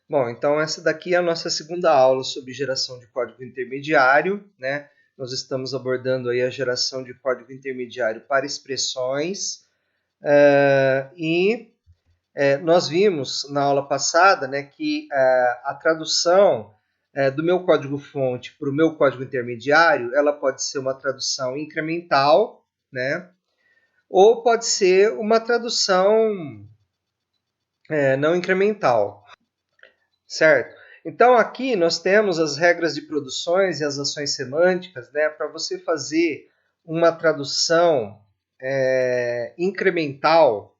Bom, então essa daqui é a nossa segunda aula sobre geração de código intermediário, né? Nós estamos abordando aí a geração de código intermediário para expressões nós vimos na aula passada, né, que a tradução do meu código-fonte para o meu código intermediário, ela pode ser uma tradução incremental, né? Ou pode ser uma tradução não incremental, certo? Então aqui nós temos as regras de produções e as ações semânticas, né, para você fazer uma tradução incremental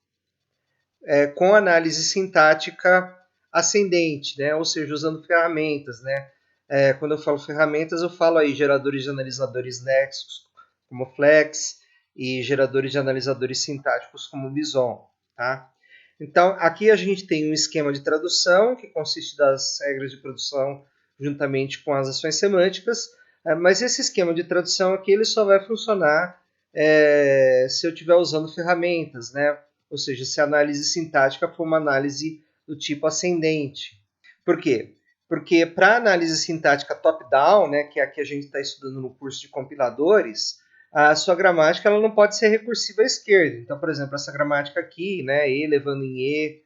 com análise sintática ascendente, né, ou seja, usando ferramentas, né? Quando eu falo ferramentas, eu falo aí geradores de analisadores léxicos, como Flex, e geradores de analisadores sintáticos, como Bison, tá? Então, aqui a gente tem um esquema de tradução, que consiste das regras de produção juntamente com as ações semânticas, mas esse esquema de tradução aqui ele só vai funcionar se eu estiver usando ferramentas, né? Ou seja, se a análise sintática for uma análise do tipo ascendente. Por quê? Porque para análise sintática top-down, né, que é a que a gente está estudando no curso de compiladores, a sua gramática ela não pode ser recursiva à esquerda. Então, por exemplo, essa gramática aqui, né, E levando em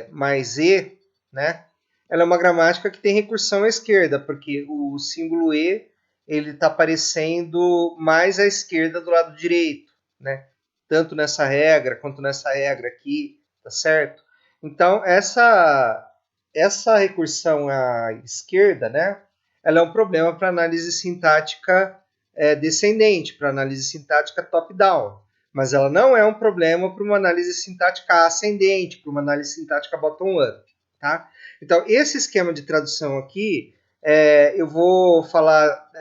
mais E, né, ela é uma gramática que tem recursão à esquerda, porque o símbolo E ele está aparecendo mais à esquerda do lado direito, né? Tanto nessa regra quanto nessa regra aqui, tá certo? Então, essa recursão à esquerda, né, ela é um problema para análise sintática descendente, para análise sintática top-down. Mas ela não é um problema para uma análise sintática ascendente, para uma análise sintática bottom-up. Tá? Então, esse esquema de tradução aqui, eu vou falar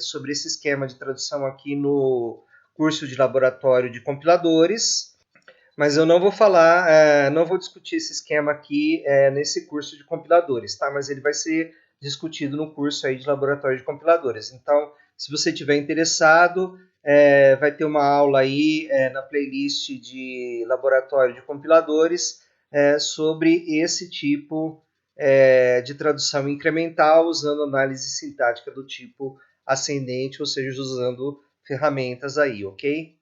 sobre esse esquema de tradução aqui no curso de laboratório de compiladores, mas eu não vou falar, não vou discutir esse esquema aqui nesse curso de compiladores, tá? Mas ele vai ser discutido no curso aí de laboratório de compiladores. Então, se você estiver interessado, vai ter uma aula aí na playlist de laboratório de compiladores sobre esse tipo de tradução incremental usando análise sintática do tipo ascendente, ou seja, usando ferramentas aí, ok?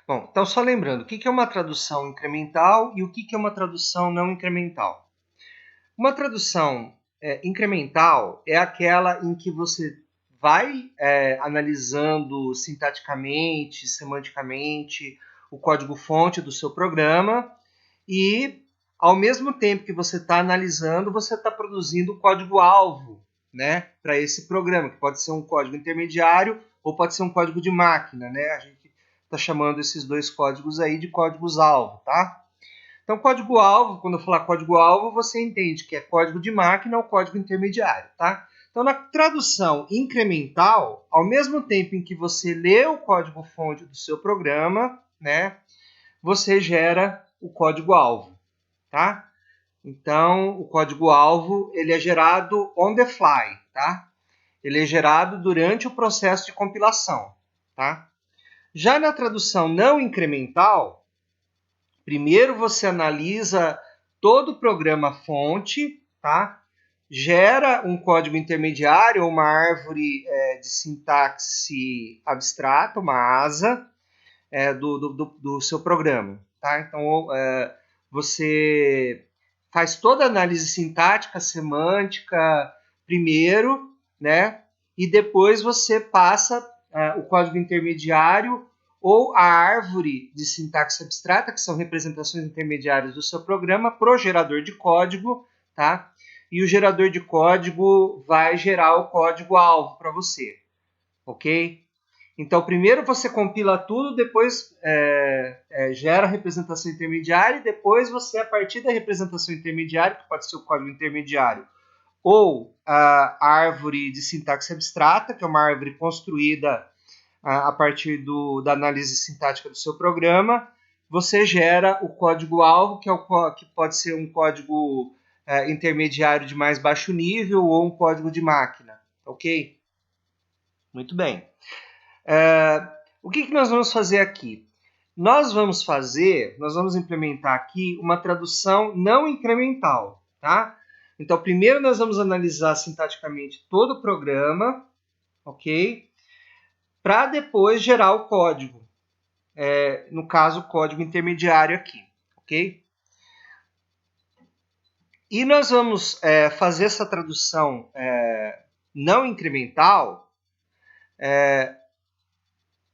Bom, então só lembrando, o que é uma tradução incremental e o que é uma tradução não incremental? Uma tradução incremental é aquela em que você vai analisando sintaticamente, semanticamente, o código-fonte do seu programa e, ao mesmo tempo que você está analisando, você está produzindo o código-alvo, né, para esse programa, que pode ser um código intermediário ou pode ser um código de máquina, né? A gente está chamando esses dois códigos aí de códigos-alvo, tá? Então, código-alvo, quando eu falar código-alvo, você entende que é código de máquina ou código intermediário, tá? Então, na tradução incremental, ao mesmo tempo em que você lê o código-fonte do seu programa, né, você gera o código-alvo, tá? Então, o código-alvo ele é gerado on the fly, tá? Ele é gerado durante o processo de compilação, tá? Já na tradução não incremental, primeiro você analisa todo o programa fonte, tá? Gera um código intermediário, uma árvore de sintaxe abstrata, uma asa do seu programa, tá? Então, você faz toda a análise sintática, semântica primeiro, né? E depois você passa o código intermediário ou a árvore de sintaxe abstrata, que são representações intermediárias do seu programa, para o gerador de código, tá? E o gerador de código vai gerar o código-alvo para você, ok? Então, primeiro você compila tudo, depois gera a representação intermediária, e depois você, a partir da representação intermediária, que pode ser o código intermediário, ou a árvore de sintaxe abstrata, que é uma árvore construída a partir da análise sintática do seu programa, você gera o código-alvo, que pode ser um código intermediário de mais baixo nível ou um código de máquina, ok? Muito bem. O que nós vamos fazer aqui? nós vamos implementar aqui uma tradução não incremental, tá? Então, primeiro nós vamos analisar sintaticamente todo o programa, ok? Para depois gerar o código, no caso, o código intermediário aqui, ok? E nós vamos fazer essa tradução não incremental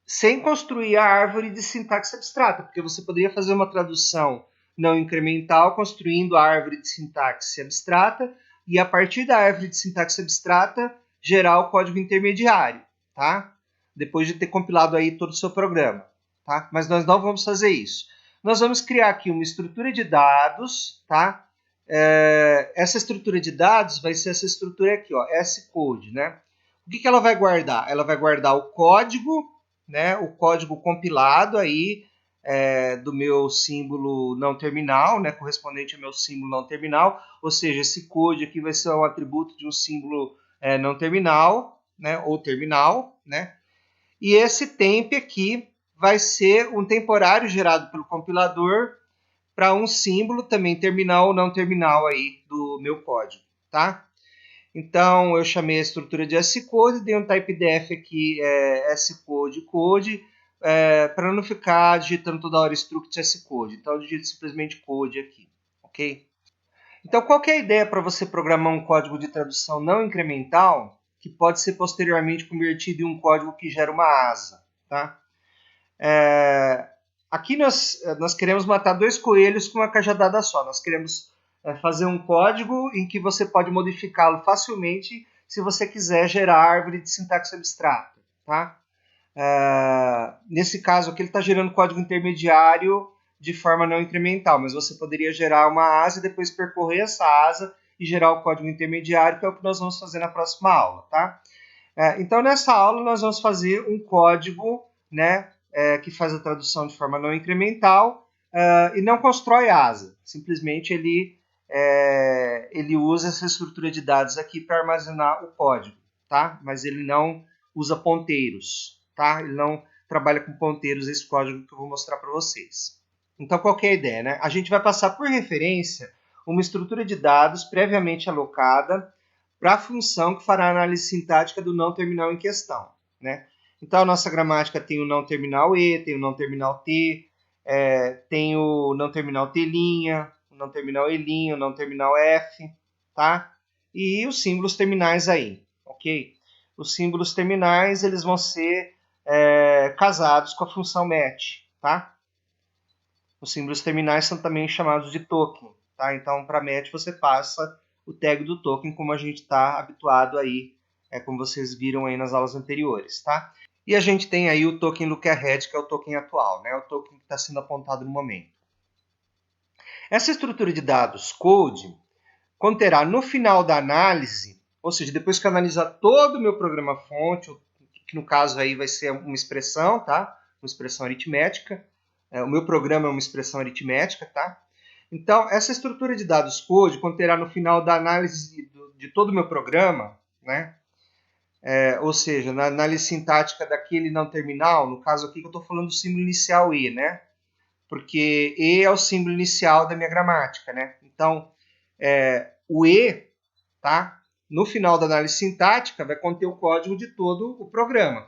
sem construir a árvore de sintaxe abstrata, porque você poderia fazer uma tradução não incremental construindo a árvore de sintaxe abstrata e a partir da árvore de sintaxe abstrata gerar o código intermediário, tá? Depois de ter compilado aí todo o seu programa, tá? Mas nós não vamos fazer isso. Nós vamos criar aqui uma estrutura de dados, tá? Essa estrutura de dados vai ser essa estrutura aqui, ó, scode, né? O que ela vai guardar? Ela vai guardar o código, né, o código compilado aí do meu símbolo não terminal, né, correspondente ao meu símbolo não terminal, ou seja, esse code aqui vai ser um atributo de um símbolo não terminal, né, ou terminal, né, e esse temp aqui vai ser um temporário gerado pelo compilador para um símbolo também terminal ou não terminal aí do meu código, tá? Então, eu chamei a estrutura de scode, dei um typedef aqui, scode, code, para não ficar digitando toda hora struct scode. Então, eu digito simplesmente code aqui, ok? Então, qual que é a ideia para você programar um código de tradução não incremental que pode ser posteriormente convertido em um código que gera uma asa, tá? Aqui nós queremos matar dois coelhos com uma cajadada só. Nós queremos fazer um código em que você pode modificá-lo facilmente se você quiser gerar árvore de sintaxe abstrata, tá? Nesse caso aqui ele está gerando código intermediário de forma não incremental, mas você poderia gerar uma asa e depois percorrer essa asa e gerar o código intermediário, que é o que nós vamos fazer na próxima aula, tá? Então nessa aula nós vamos fazer um código, né, que faz a tradução de forma não incremental e não constrói asa. Simplesmente ele usa essa estrutura de dados aqui para armazenar o código, tá? Mas ele não usa ponteiros, tá? Ele não trabalha com ponteiros esse código que eu vou mostrar para vocês. Então, qual que é a ideia, né? A gente vai passar por referência uma estrutura de dados previamente alocada para a função que fará a análise sintática do não terminal em questão, né? Então, a nossa gramática tem o não terminal E, tem o não terminal T, tem o não terminal T', o não terminal E', o não terminal F, tá? E os símbolos terminais aí, ok? Os símbolos terminais, eles vão ser casados com a função match, tá? Os símbolos terminais são também chamados de token, tá? Então, para match, você passa o tag do token, como a gente está habituado aí, como vocês viram aí nas aulas anteriores, tá? E a gente tem aí o token lookahead, que é o token atual, né? O token que está sendo apontado no momento. Essa estrutura de dados code conterá no final da análise, ou seja, depois que eu analisar todo o meu programa fonte, que no caso aí vai ser uma expressão, tá? Uma expressão aritmética. O meu programa é uma expressão aritmética, tá? Então, essa estrutura de dados code conterá no final da análise de todo o meu programa, né? Ou seja, na análise sintática daquele não terminal, no caso aqui que eu estou falando do símbolo inicial E, né? Porque E é o símbolo inicial da minha gramática, né? Então, o E, tá? No final da análise sintática, vai conter o código de todo o programa.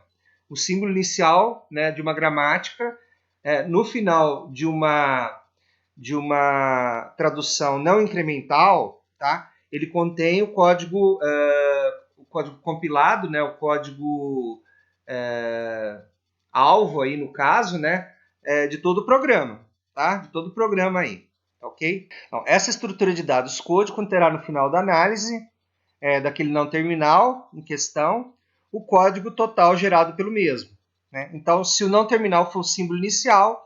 O símbolo inicial, né, de uma gramática, no final de uma tradução não incremental, tá? Ele contém o código compilado, né, o código alvo aí no caso, né, de todo o programa, tá? De todo o programa aí, ok? Então, essa estrutura de dados code conterá no final da análise daquele não terminal em questão o código total gerado pelo mesmo, né? Então, se o não terminal for o símbolo inicial,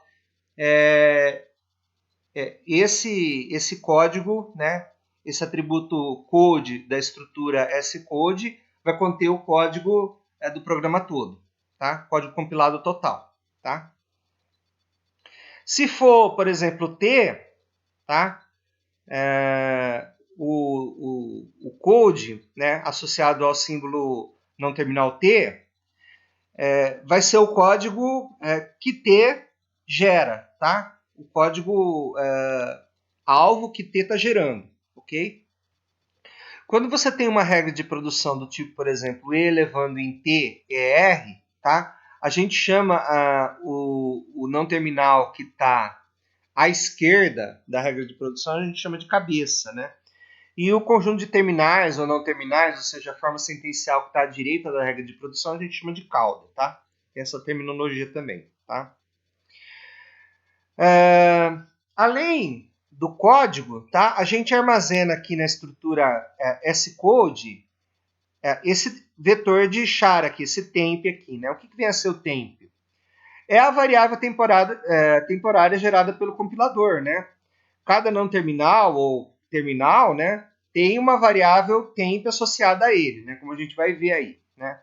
esse código, né, esse atributo code da estrutura scode vai conter o código do programa todo, tá? Código compilado total, tá? Se for, por exemplo, T, tá? O code, né, associado ao símbolo não terminal T vai ser o código que T gera, tá? O código alvo que T está gerando, ok? Quando você tem uma regra de produção do tipo, por exemplo, E levando em T, ER, tá? A gente chama o não terminal que está à esquerda da regra de produção, a gente chama de cabeça, né? E o conjunto de terminais ou não terminais, ou seja, a forma sentencial que está à direita da regra de produção, a gente chama de cauda, tá? Tem essa terminologia também, tá? Além do código, tá? A gente armazena aqui na estrutura S-Code esse vetor de char aqui, esse temp aqui, né? O que vem a ser o temp? É a variável temporária gerada pelo compilador, né? Cada não terminal ou terminal, né, tem uma variável temp associada a ele, né? Como a gente vai ver aí, né?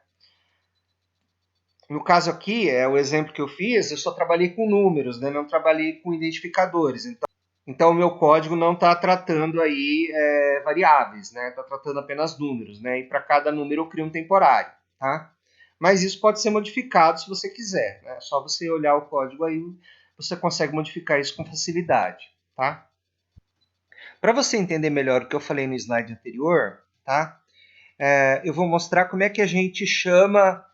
No caso aqui, o exemplo que eu fiz, eu só trabalhei com números, né? Não trabalhei com identificadores. Então o meu código não está tratando aí variáveis, né? Está tratando apenas números, né? E para cada número eu crio um temporário, tá? Mas isso pode ser modificado se você quiser, né? É só você olhar o código aí, você consegue modificar isso com facilidade, tá? Para você entender melhor o que eu falei no slide anterior, tá? Eu vou mostrar como é que a gente chama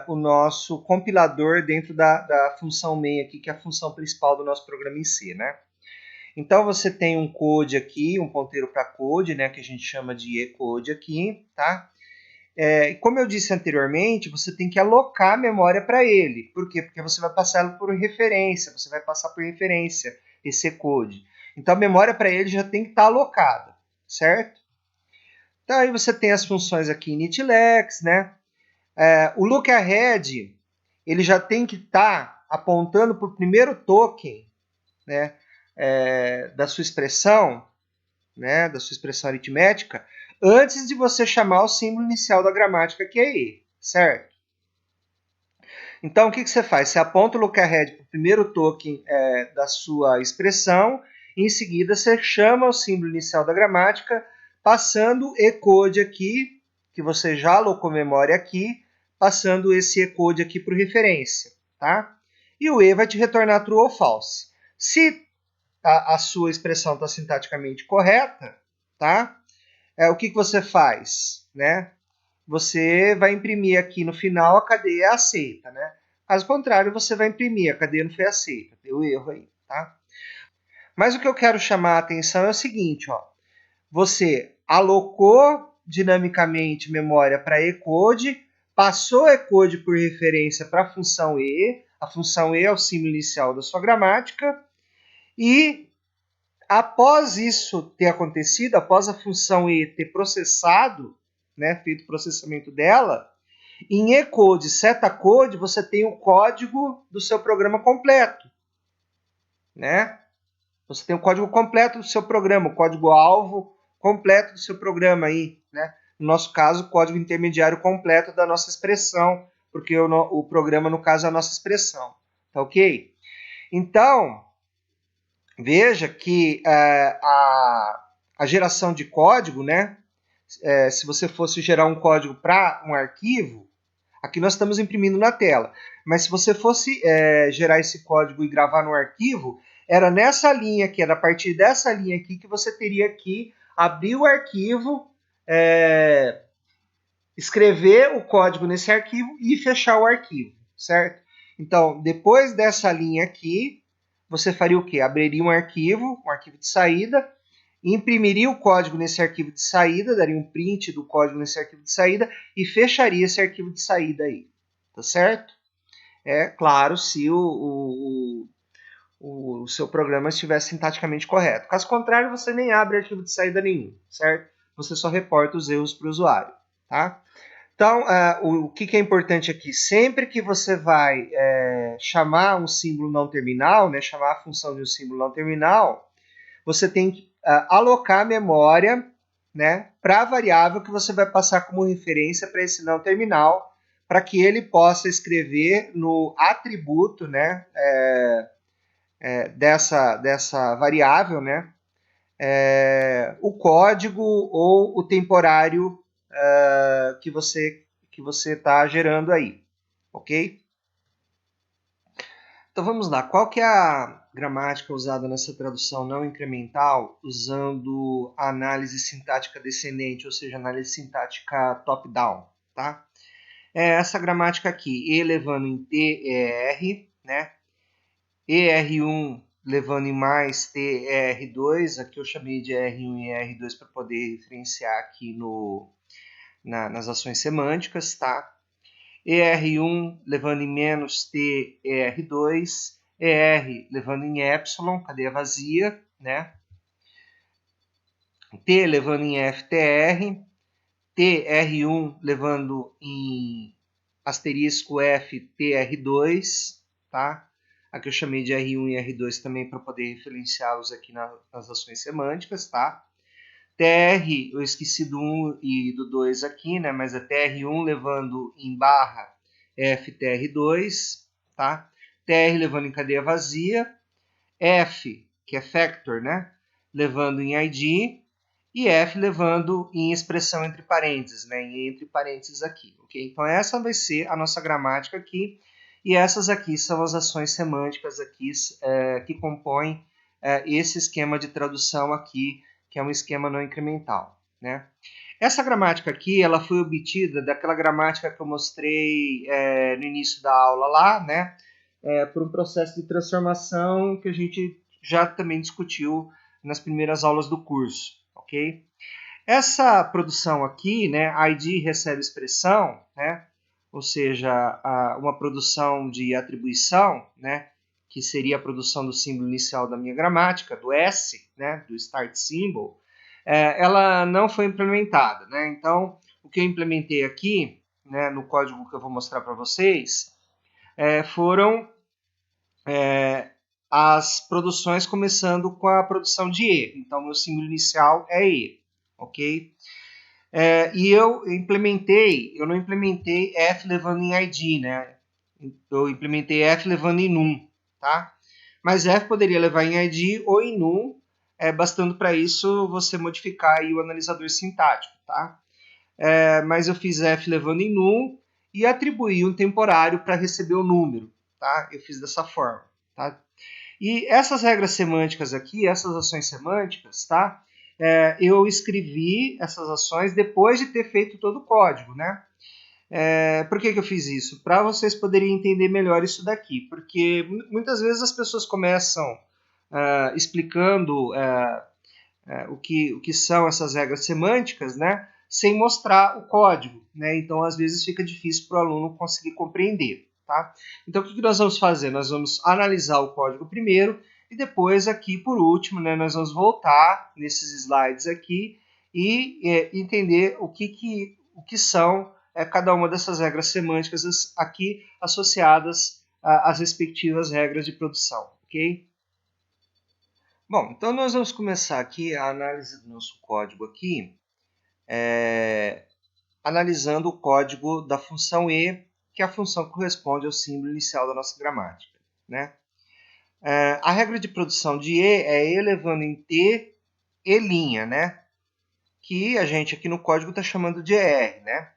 o nosso compilador dentro da função main aqui, que é a função principal do nosso programa em C, né? Então você tem um code aqui, um ponteiro para code, né, que a gente chama de ecode aqui, tá? Como eu disse anteriormente, você tem que alocar a memória para ele. Por quê? Porque você vai passar por referência, você vai passar por referência esse ecode. Então a memória para ele já tem que estar alocada, certo? Então aí você tem as funções aqui initlex, né? O lookahead, ele já tem que estar apontando para o primeiro token, né? Da sua expressão, né, da sua expressão aritmética, antes de você chamar o símbolo inicial da gramática, que é E, certo? Então, o que você faz? Você aponta o lookahead para o primeiro token da sua expressão, e em seguida você chama o símbolo inicial da gramática, passando ecode aqui, que você já alocou memória aqui, passando esse ecode aqui para referência, tá? E o E vai te retornar true ou false. Se a sua expressão está sintaticamente correta, tá? O que você faz, né? Você vai imprimir aqui no final a cadeia é aceita, né? Caso contrário, você vai imprimir a cadeia não foi aceita, deu erro aí, tá? Mas o que eu quero chamar a atenção é o seguinte, ó. Você alocou dinamicamente memória para ecode, passou ecode por referência para a função E é o símbolo inicial da sua gramática, e após isso ter acontecido, após a função E ter processado, né, feito o processamento dela, em ecode, setacode, você tem o código do seu programa completo, né? Você tem o código completo do seu programa, o código-alvo completo do seu programa aí, né? No nosso caso, o código intermediário completo da nossa expressão, porque o programa, no caso, é a nossa expressão, tá ok? Então, veja que a geração de código, né? Se você fosse gerar um código para um arquivo, aqui nós estamos imprimindo na tela, mas se você fosse gerar esse código e gravar no arquivo, era nessa linha aqui, era a partir dessa linha aqui que você teria que abrir o arquivo, escrever o código nesse arquivo e fechar o arquivo, certo? Então, depois dessa linha aqui, você faria o quê? Abriria um arquivo de saída, imprimiria o código nesse arquivo de saída, daria um print do código nesse arquivo de saída e fecharia esse arquivo de saída aí, tá certo? É claro, se o seu programa estiver sintaticamente correto. Caso contrário, você nem abre arquivo de saída nenhum, certo? Você só reporta os erros para o usuário, tá? Então, o que é importante aqui? Sempre que você vai chamar um símbolo não terminal, né, chamar a função de um símbolo não terminal, você tem que alocar a memória, né, para a variável que você vai passar como referência para esse não terminal, para que ele possa escrever no atributo, né, dessa variável, né, o código ou o temporário que você está gerando aí, ok? Então vamos lá, qual que é a gramática usada nessa tradução não incremental usando a análise sintática descendente, ou seja, análise sintática top-down, tá? É essa gramática aqui, E levando em T, ER, né? ER1 levando em mais T, ER2, aqui eu chamei de ER1 e ER2 para poder referenciar aqui nas ações semânticas, tá? ER1 levando em menos T, ER2, ER levando em epsilon, cadeia vazia, né? T levando em FTR, TR1 levando em asterisco FTR2, tá? Aqui eu chamei de R1 e R2 também para poder referenciá-los aqui nas ações semânticas, tá? TR, eu esqueci do 1 e do 2 aqui, né? Mas é TR1 levando em barra FTR2, tá? TR levando em cadeia vazia, F, que é factor, né? Levando em ID, e F levando em expressão entre parênteses, né? Entre parênteses aqui, ok? Então essa vai ser a nossa gramática aqui, e essas aqui são as ações semânticas aqui que compõem esse esquema de tradução aqui, que é um esquema não incremental, né? Essa gramática aqui, ela foi obtida daquela gramática que eu mostrei no início da aula lá, né? Por um processo de transformação que a gente já também discutiu nas primeiras aulas do curso, ok? Essa produção aqui, né, ID recebe expressão, né, ou seja, uma produção de atribuição, né, que seria a produção do símbolo inicial da minha gramática, do S, né, do start symbol, ela não foi implementada, né? Então, o que eu implementei aqui, né, no código que eu vou mostrar para vocês, foram as produções começando com a produção de E. Então, meu símbolo inicial é E, ok? E eu não implementei F levando em ID, né? Eu implementei F levando em num, tá? Mas F poderia levar em ID ou em num, bastando para isso você modificar aí o analisador sintático, tá? Mas eu fiz F levando em num e atribuí um temporário para receber o número, tá? Eu fiz dessa forma, tá? E essas regras semânticas aqui, essas ações semânticas, tá? Eu escrevi essas ações depois de ter feito todo o código, né? Por que eu fiz isso? Para vocês poderem entender melhor isso daqui, porque muitas vezes as pessoas começam explicando o que são essas regras semânticas, né? Sem mostrar o código, né? Então, às vezes, fica difícil para o aluno conseguir compreender, tá? Então, o que nós vamos fazer? Nós vamos analisar o código primeiro e depois, aqui, por último, né, nós vamos voltar nesses slides aqui e entender o que são cada uma dessas regras semânticas aqui associadas às respectivas regras de produção, ok? Bom, então nós vamos começar aqui a análise do nosso código aqui, analisando o código da função E, que é a função que corresponde ao símbolo inicial da nossa gramática, né? A regra de produção de E é E levando em T e', né? Que a gente aqui no código está chamando de ER, né?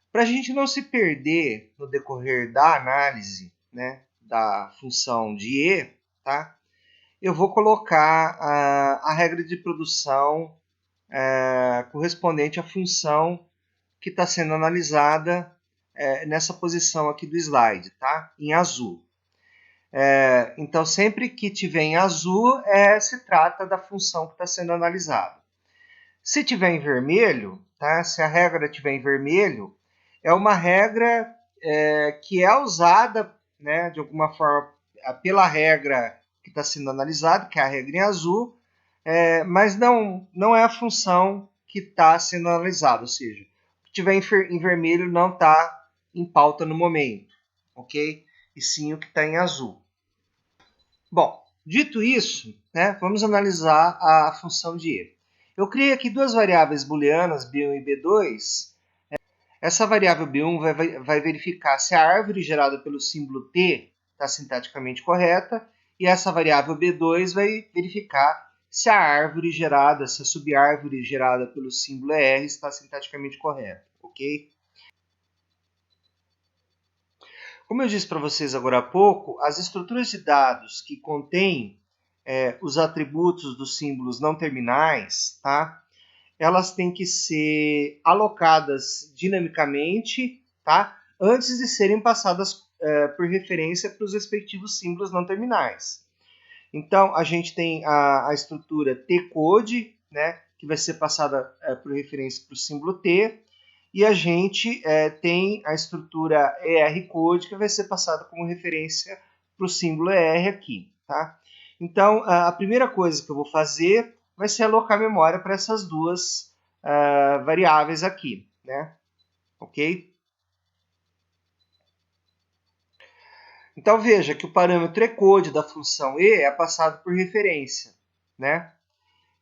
Para a gente não se perder no decorrer da análise, né, da função de E, tá? Eu vou colocar a regra de produção correspondente à função que está sendo analisada nessa posição aqui do slide, tá? Em azul. Então, sempre que tiver em azul, se trata da função que está sendo analisada. Se tiver em vermelho, tá? Se a regra tiver em vermelho, é uma regra que é usada, né, de alguma forma pela regra que está sendo analisada, que é a regra em azul, mas não é a função que está sendo analisada, ou seja, o que tiver em vermelho não está em pauta no momento, ok? E sim o que está em azul. Bom, dito isso, né, vamos analisar a função de E. Eu criei aqui duas variáveis booleanas, B1 e B2. Essa variável B1 vai verificar se a árvore gerada pelo símbolo T está sintaticamente correta, e essa variável B2 vai verificar se a árvore gerada, se a subárvore gerada pelo símbolo R está sintaticamente correta, ok? Como eu disse para vocês agora há pouco, as estruturas de dados que contêm os atributos dos símbolos não terminais, tá? Elas têm que ser alocadas dinamicamente, tá? Antes de serem passadas por referência para os respectivos símbolos não terminais. Então, a gente tem a estrutura T-code, né, que vai ser passada por referência para o símbolo T, e a gente tem a estrutura ER-code, que vai ser passada como referência para o símbolo ER aqui. Tá? Então, a primeira coisa que eu vou fazer vai ser alocar memória para essas duas variáveis aqui. Né? Ok? Então, veja que o parâmetro ECODE da função E é passado por referência. Né?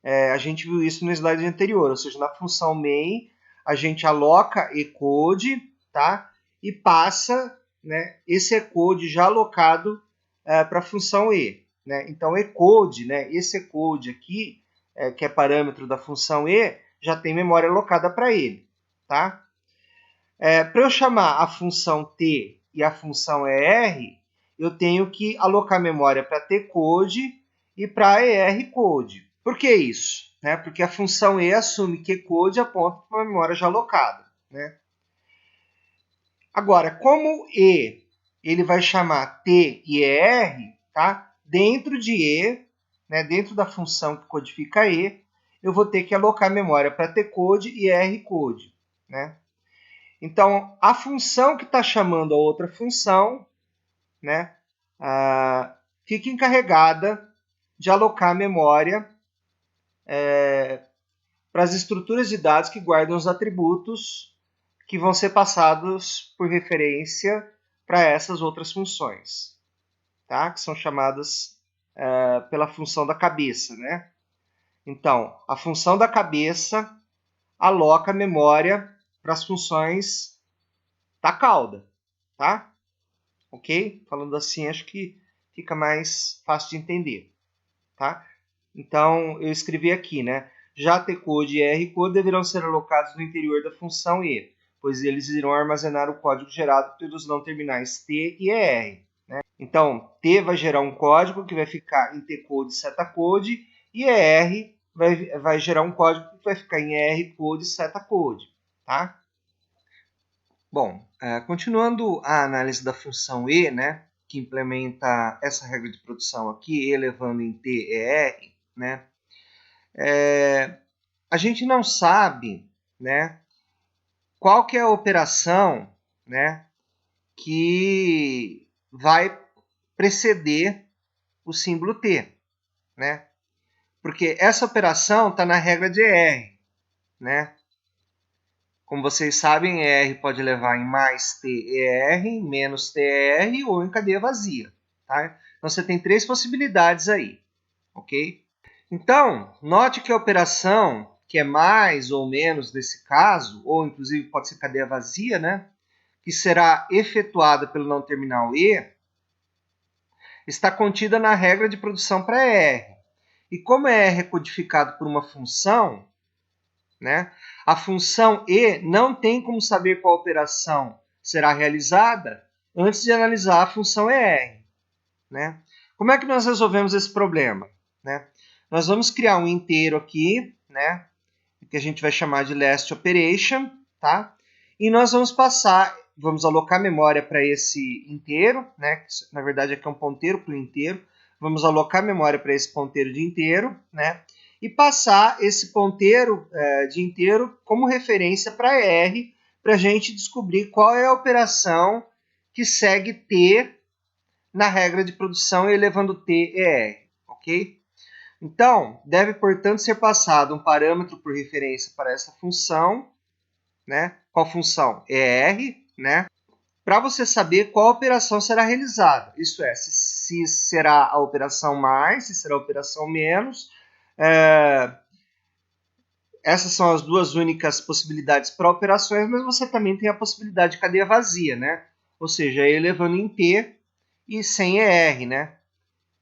A gente viu isso no slide anterior, ou seja, na função main, a gente aloca ECODE, tá? E passa, né, esse ECODE já alocado para a função E. Né? Então, ECODE, né, esse ECODE aqui, que é parâmetro da função E, já tem memória alocada para ele. Tá? Para eu chamar a função T e a função ER, eu tenho que alocar memória para T-code e para ER-code. Por que isso? Né? Porque a função E assume que code aponta para uma memória já alocada. Né? Agora, como E ele vai chamar T e ER, tá? Dentro de E, né, dentro da função que codifica E, eu vou ter que alocar memória para T-code e ER-code. Né? Então, a função que está chamando a outra função, né, fica encarregada de alocar memória para as estruturas de dados que guardam os atributos que vão ser passados por referência para essas outras funções, tá? Que são chamadas pela função da cabeça. Né? Então, a função da cabeça aloca memória para as funções da cauda. Tá? Ok? Falando assim, acho que fica mais fácil de entender. Tá? Então, eu escrevi aqui, né? Já T-code e R-code deverão ser alocados no interior da função E, pois eles irão armazenar o código gerado pelos não terminais T e ER. Né? Então, T vai gerar um código que vai ficar em T-code e Z-code, e ER vai gerar um código que vai ficar em ER-code e Z-code. Tá? Bom, continuando a análise da função E, né, que implementa essa regra de produção aqui, E levando em T e R, né, a gente não sabe, né, qual que é a operação, né, que vai preceder o símbolo T, né, porque essa operação está na regra de R, né. Como vocês sabem, R pode levar em mais TER, em menos TR ou em cadeia vazia. Tá? Então você tem três possibilidades aí. Ok? Então, note que a operação, que é mais ou menos nesse caso, ou inclusive pode ser cadeia vazia, né? Que será efetuada pelo não terminal E, está contida na regra de produção para R. E como R é codificado por uma função, né? A função E não tem como saber qual operação será realizada antes de analisar a função ER. Né? Como é que nós resolvemos esse problema? Né? Nós vamos criar um inteiro aqui, né? Que a gente vai chamar de last operation, tá? E nós vamos alocar memória para esse inteiro, né? Que na verdade aqui é um ponteiro para o inteiro. Vamos alocar memória para esse ponteiro de inteiro, né? E passar esse ponteiro de inteiro como referência para R, para a gente descobrir qual é a operação que segue T na regra de produção elevando T e R, ok? Então, deve, portanto, ser passado um parâmetro por referência para essa função, né? Qual função? ER, né? Para você saber qual operação será realizada. Isso é, se será a operação mais, se será a operação menos. Essas são as duas únicas possibilidades para operações, mas você também tem a possibilidade de cadeia vazia, né? Ou seja, elevando em T e sem ER, né?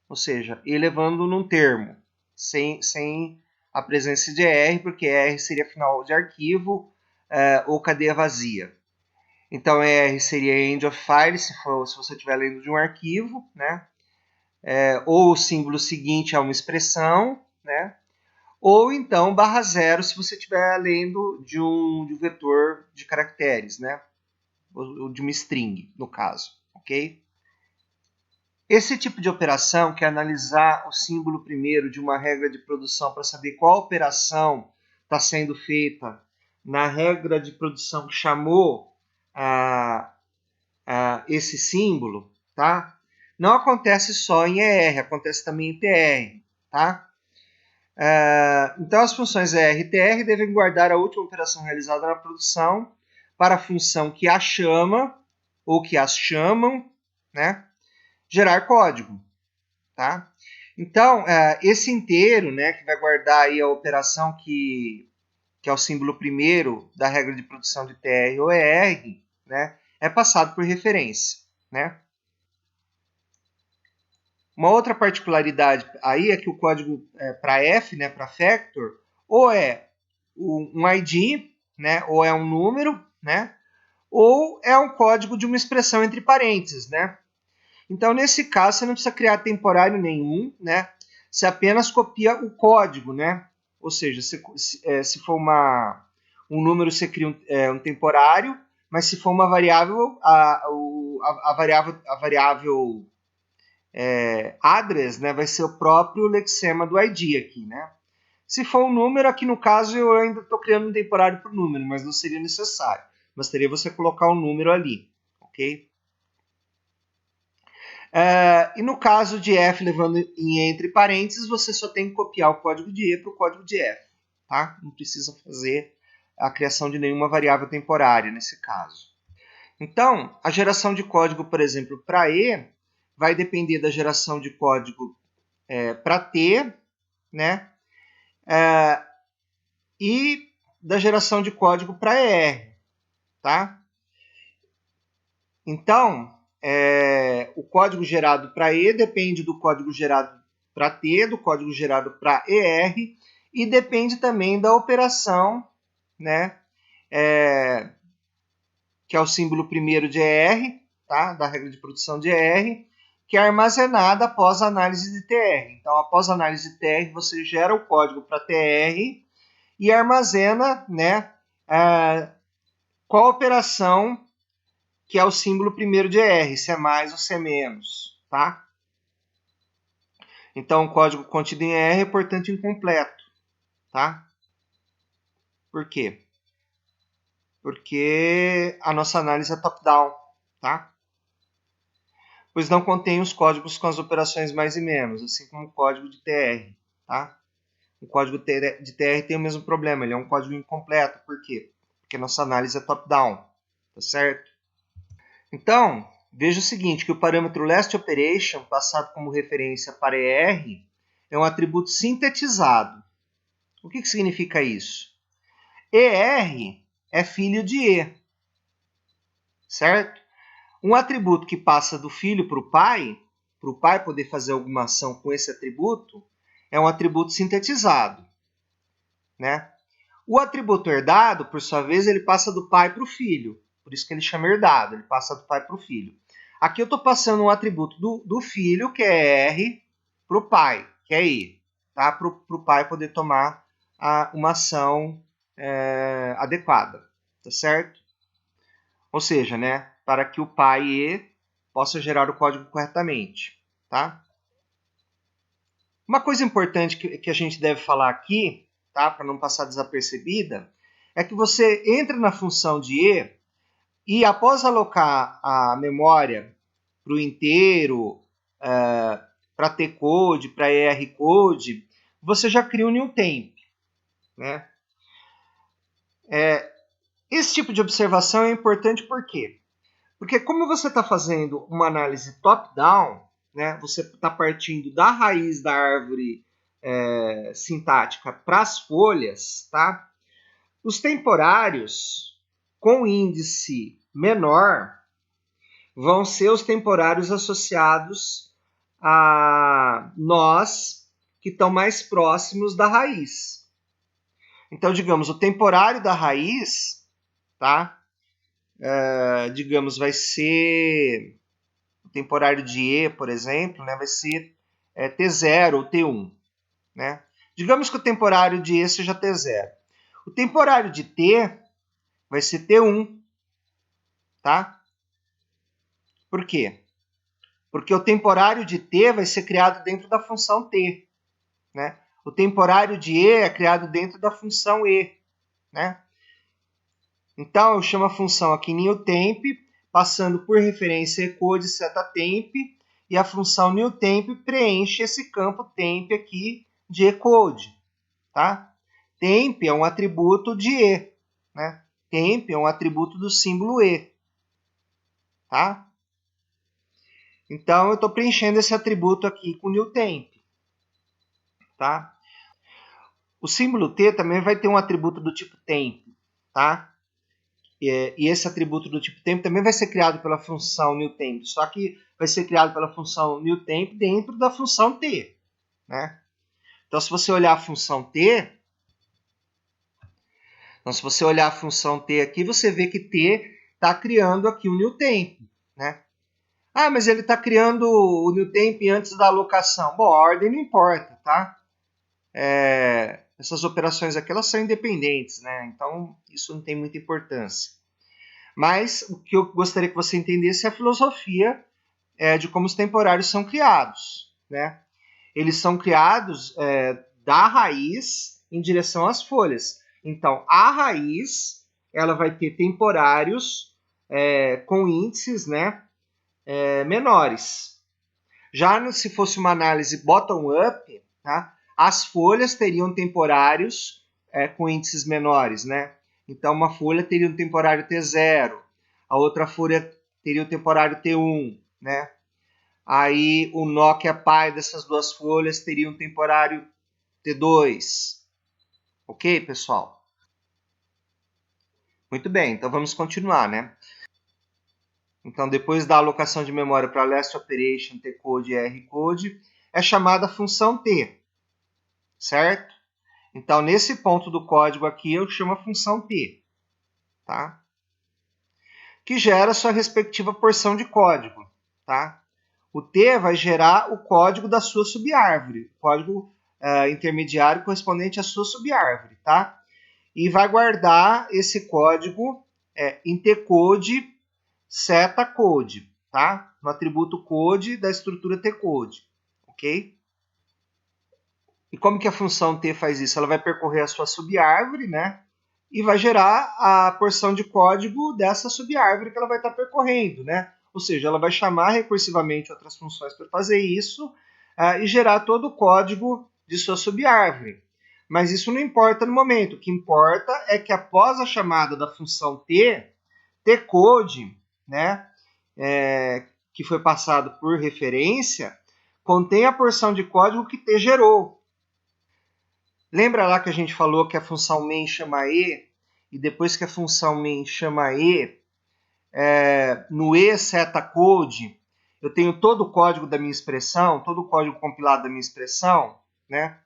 Ou seja, elevando num termo, sem a presença de ER, porque ER seria final de arquivo ou cadeia vazia. Então, ER seria End of File, se você estiver lendo de um arquivo, né? Ou o símbolo seguinte a uma expressão, né? Ou então /0 se você estiver lendo de um vetor de caracteres, né? Ou de uma string, no caso, ok? Esse tipo de operação, que é analisar o símbolo primeiro de uma regra de produção para saber qual operação está sendo feita na regra de produção que chamou esse símbolo, tá? Não acontece só em ER, acontece também em TR, tá? Então, as funções ER e TR devem guardar a última operação realizada na produção para a função que a chama, ou que as chamam, né, gerar código. Tá? Então, esse inteiro, né, que vai guardar aí a operação que é o símbolo primeiro da regra de produção de TR ou ER, né, é passado por referência. Né? Uma outra particularidade aí é que o código para F, né, para factor, ou é um ID, né, ou é um número, né, ou é um código de uma expressão entre parênteses, né? Então, nesse caso, você não precisa criar temporário nenhum, né? Você apenas copia o código, né? Ou seja, se for um número, você cria um temporário, mas se for uma variável, a variável address, né, vai ser o próprio lexema do ID aqui, né? Se for um número, aqui no caso eu ainda estou criando um temporário para o número, mas não seria necessário. Bastaria você colocar um número ali, ok? E no caso de F levando em entre parênteses, você só tem que copiar o código de E para o código de F. Tá? Não precisa fazer a criação de nenhuma variável temporária nesse caso. Então, a geração de código, por exemplo, para E, vai depender da geração de código para T, né? E da geração de código para ER. Tá? Então, o código gerado para E depende do código gerado para T, do código gerado para ER, e depende também da operação, né, que é o símbolo primeiro de ER, tá, da regra de produção de ER, que é armazenada após a análise de TR. Então, após a análise de TR, você gera o código para TR e armazena, né, qual operação que é o símbolo primeiro de ER, se é mais ou se é menos, tá? Então, o código contido em ER é, portanto, incompleto, tá? Por quê? Porque a nossa análise é top-down, tá? Pois não contém os códigos com as operações mais e menos, assim como o código de TR, tá? O código de TR tem o mesmo problema, ele é um código incompleto. Por quê? Porque a nossa análise é top-down, tá certo? Então, veja o seguinte, que o parâmetro last operation, passado como referência para ER, é um atributo sintetizado. O que significa isso? ER é filho de E, certo? Um atributo que passa do filho para o pai poder fazer alguma ação com esse atributo, é um atributo sintetizado. Né? O atributo herdado, por sua vez, ele passa do pai para o filho. Por isso que ele chama herdado, ele passa do pai para o filho. Aqui eu estou passando um atributo do filho, que é R, para o pai, que é I. Tá? Para o pai poder tomar uma ação adequada. Tá certo? Ou seja, né, para que o pai E possa gerar o código corretamente. Tá? Uma coisa importante que a gente deve falar aqui, tá, para não passar desapercebida, é que você entra na função de E após alocar a memória para o inteiro, para T-code, para ER-code, você já cria um new temp. Né? Esse tipo de observação é importante por quê? Porque como você está fazendo uma análise top-down, né, você está partindo da raiz da árvore sintática para as folhas, tá? Os temporários com índice menor vão ser os temporários associados a nós que estão mais próximos da raiz. Então, digamos, o temporário da raiz, tá? digamos, vai ser o temporário de E, por exemplo, né, vai ser T0 ou T1. Né? Digamos que o temporário de E seja T0. O temporário de T vai ser T1. Tá? Por quê? Porque o temporário de T vai ser criado dentro da função T. Né? O temporário de E é criado dentro da função E. Né? Então, eu chamo a função aqui newtemp, passando por referência ecode setatemp, e a função newtemp preenche esse campo temp aqui de ecode. Tá? Temp é um atributo de E. Né? Temp é um atributo do símbolo E. Tá? Então, eu estou preenchendo esse atributo aqui com newtemp. Tá? O símbolo T também vai ter um atributo do tipo temp. Tá? E esse atributo do tipo temp também vai ser criado pela função newtemp, só que vai ser criado pela função newtemp dentro da função t. Né? Então, se você olhar a função t, aqui, você vê que t está criando aqui o newtemp. Né? Ah, mas ele está criando o newtemp antes da alocação. Bom, a ordem não importa, tá? Essas operações aqui elas são independentes, né? Então isso não tem muita importância. Mas o que eu gostaria que você entendesse é a filosofia de como os temporários são criados, né? Eles são criados da raiz em direção às folhas. Então, a raiz ela vai ter temporários com índices, né, menores. Já se fosse uma análise bottom-up, tá, as folhas teriam temporários com índices menores, né? Então, uma folha teria um temporário T0, a outra folha teria o temporário T1, né? Aí o Nokia pai dessas duas folhas teria um temporário T2. Ok, pessoal? Muito bem, então vamos continuar, né? Então, depois da alocação de memória para last operation, T-code e R-code, é chamada a função T, certo? Então, nesse ponto do código aqui, eu chamo a função T, tá? Que gera sua respectiva porção de código, tá? O T vai gerar o código da sua subárvore, o código intermediário correspondente à sua subárvore, tá? E vai guardar esse código em tcode setacode, tá? No atributo code da estrutura tcode, ok? E como que a função T faz isso? Ela vai percorrer a sua subárvore, né? E vai gerar a porção de código dessa subárvore que ela vai estar percorrendo, né? Ou seja, ela vai chamar recursivamente outras funções para fazer isso e gerar todo o código de sua subárvore. Mas isso não importa no momento. O que importa é que após a chamada da função T, tcode, né, que foi passado por referência, contém a porção de código que T gerou. Lembra lá que a gente falou que a função main chama E, e depois que a função main chama E, no E setacode, eu tenho todo o código da minha expressão, todo o código compilado da minha expressão, né?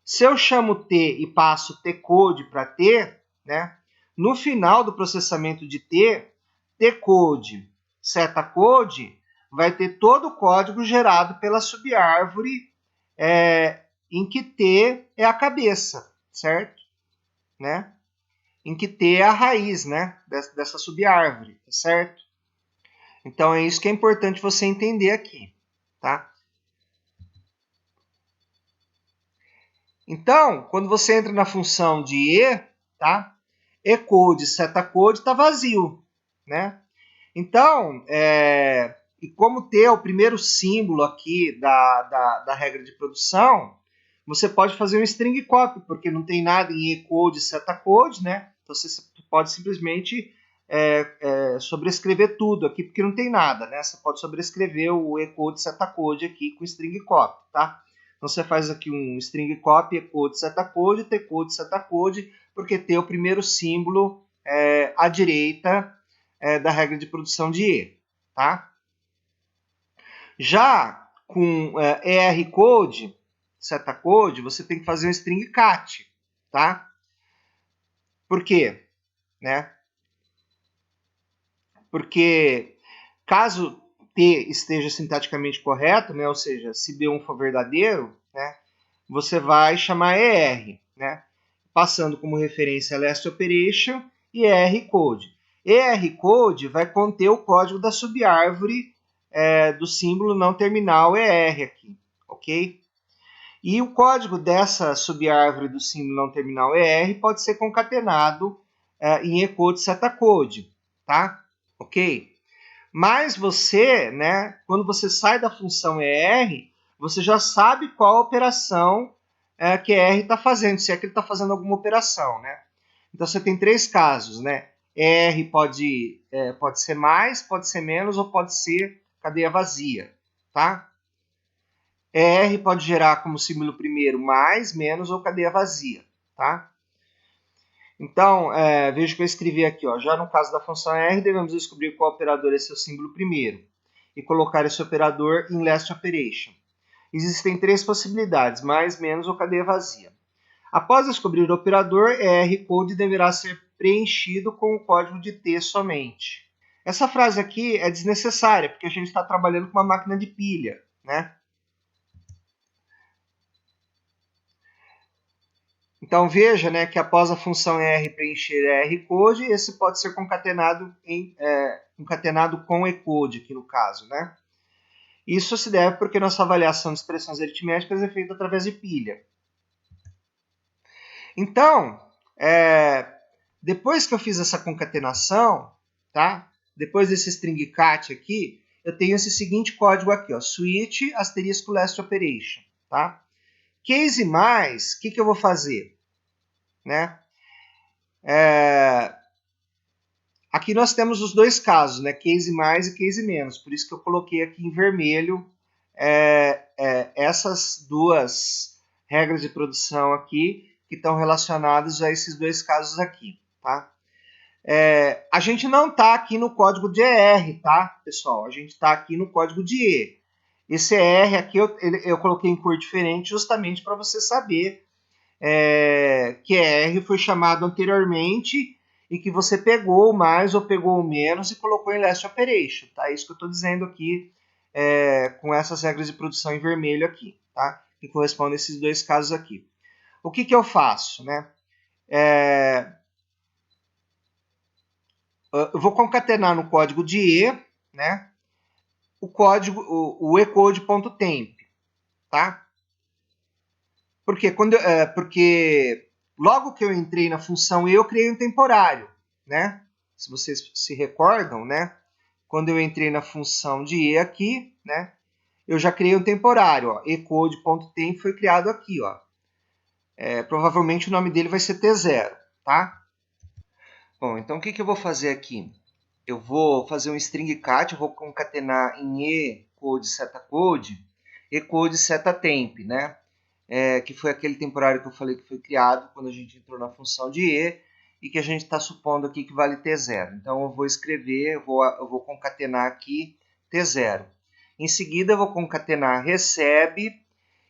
Se eu chamo T e passo tcode para T, né? No final do processamento de T, tcode, setacode, vai ter todo o código gerado pela subárvore em que T é a cabeça, certo? Né? Em que T é a raiz, né? Dessa subárvore, certo? Então é isso que é importante você entender aqui, tá? Então, quando você entra na função de E, tá? Ecode, setacode está vazio, né? Então, e como T é o primeiro símbolo aqui da regra de produção, você pode fazer um string copy, porque não tem nada em ecode, setacode, né? Então você pode simplesmente sobrescrever tudo aqui, porque não tem nada, né? Você pode sobrescrever o ecode, setacode aqui com string copy, tá? Então você faz aqui um string copy, ecode, setacode, tcode, setacode, porque T é o primeiro símbolo à direita da regra de produção de E, tá? Já com ER-code, setacode, você tem que fazer um string cat, tá? Por quê? Né? porque caso T esteja sintaticamente correto, né, ou seja, se B1 for verdadeiro, né, você vai chamar ER, né, passando como referência Last Operation e ER Code. ER Code vai conter o código da subárvore do símbolo não terminal ER aqui, ok? E o código dessa subárvore do símbolo não terminal ER pode ser concatenado em eCode setacode, tá? Ok? Mas você, né, quando você sai da função ER, você já sabe qual operação que ER está fazendo, se é que ele está fazendo alguma operação, né? Então você tem três casos, né? ER pode ser mais, pode ser menos ou pode ser cadeia vazia, tá? ER pode gerar como símbolo primeiro mais, menos ou cadeia vazia, tá? Então, veja que eu escrevi aqui, ó, já no caso da função R, devemos descobrir qual operador é seu símbolo primeiro e colocar esse operador em last operation. Existem três possibilidades, mais, menos ou cadeia vazia. Após descobrir o operador, ER-code deverá ser preenchido com o código de T somente. Essa frase aqui é desnecessária, porque a gente está trabalhando com uma máquina de pilha, né? Então veja, né, que após a função ER preencher ER-code, esse pode ser concatenado com eCode, aqui no caso, né? Isso se deve porque nossa avaliação de expressões aritméticas é feita através de pilha. Então, depois que eu fiz essa concatenação, tá? Depois desse string cat aqui, eu tenho esse seguinte código aqui, ó, switch asterisco last operation, tá? Case mais, o que eu vou fazer? Né? Aqui nós temos os dois casos, né? Case mais e case menos, por isso que eu coloquei aqui em vermelho essas duas regras de produção aqui que estão relacionadas a esses dois casos aqui, tá? A gente não está aqui no código de ER, tá, pessoal? A gente está aqui no código de E. Esse ER aqui eu coloquei em cor diferente justamente para você saber que ER foi chamado anteriormente e que você pegou o mais ou pegou o menos e colocou em last operation, tá? É isso que eu estou dizendo aqui com essas regras de produção em vermelho aqui, tá? Que correspondem a esses dois casos aqui. O que eu faço, né? Eu vou concatenar no código de E, né? O código, o ecode.temp, tá? Porque logo que eu entrei na função E, eu criei um temporário, né? Se vocês se recordam, né? Quando eu entrei na função de E aqui, né? Eu já criei um temporário, ó. Ecode.temp foi criado aqui, ó. Provavelmente o nome dele vai ser T0, tá? Bom, então o que eu vou fazer aqui? Eu vou fazer um string cat, eu vou concatenar em ecode setacode, ecode setatemp, né? Que foi aquele temporário que eu falei que foi criado quando a gente entrou na função de E e que a gente está supondo aqui que vale T0. Então eu vou escrever, eu vou concatenar aqui T0. Em seguida eu vou concatenar recebe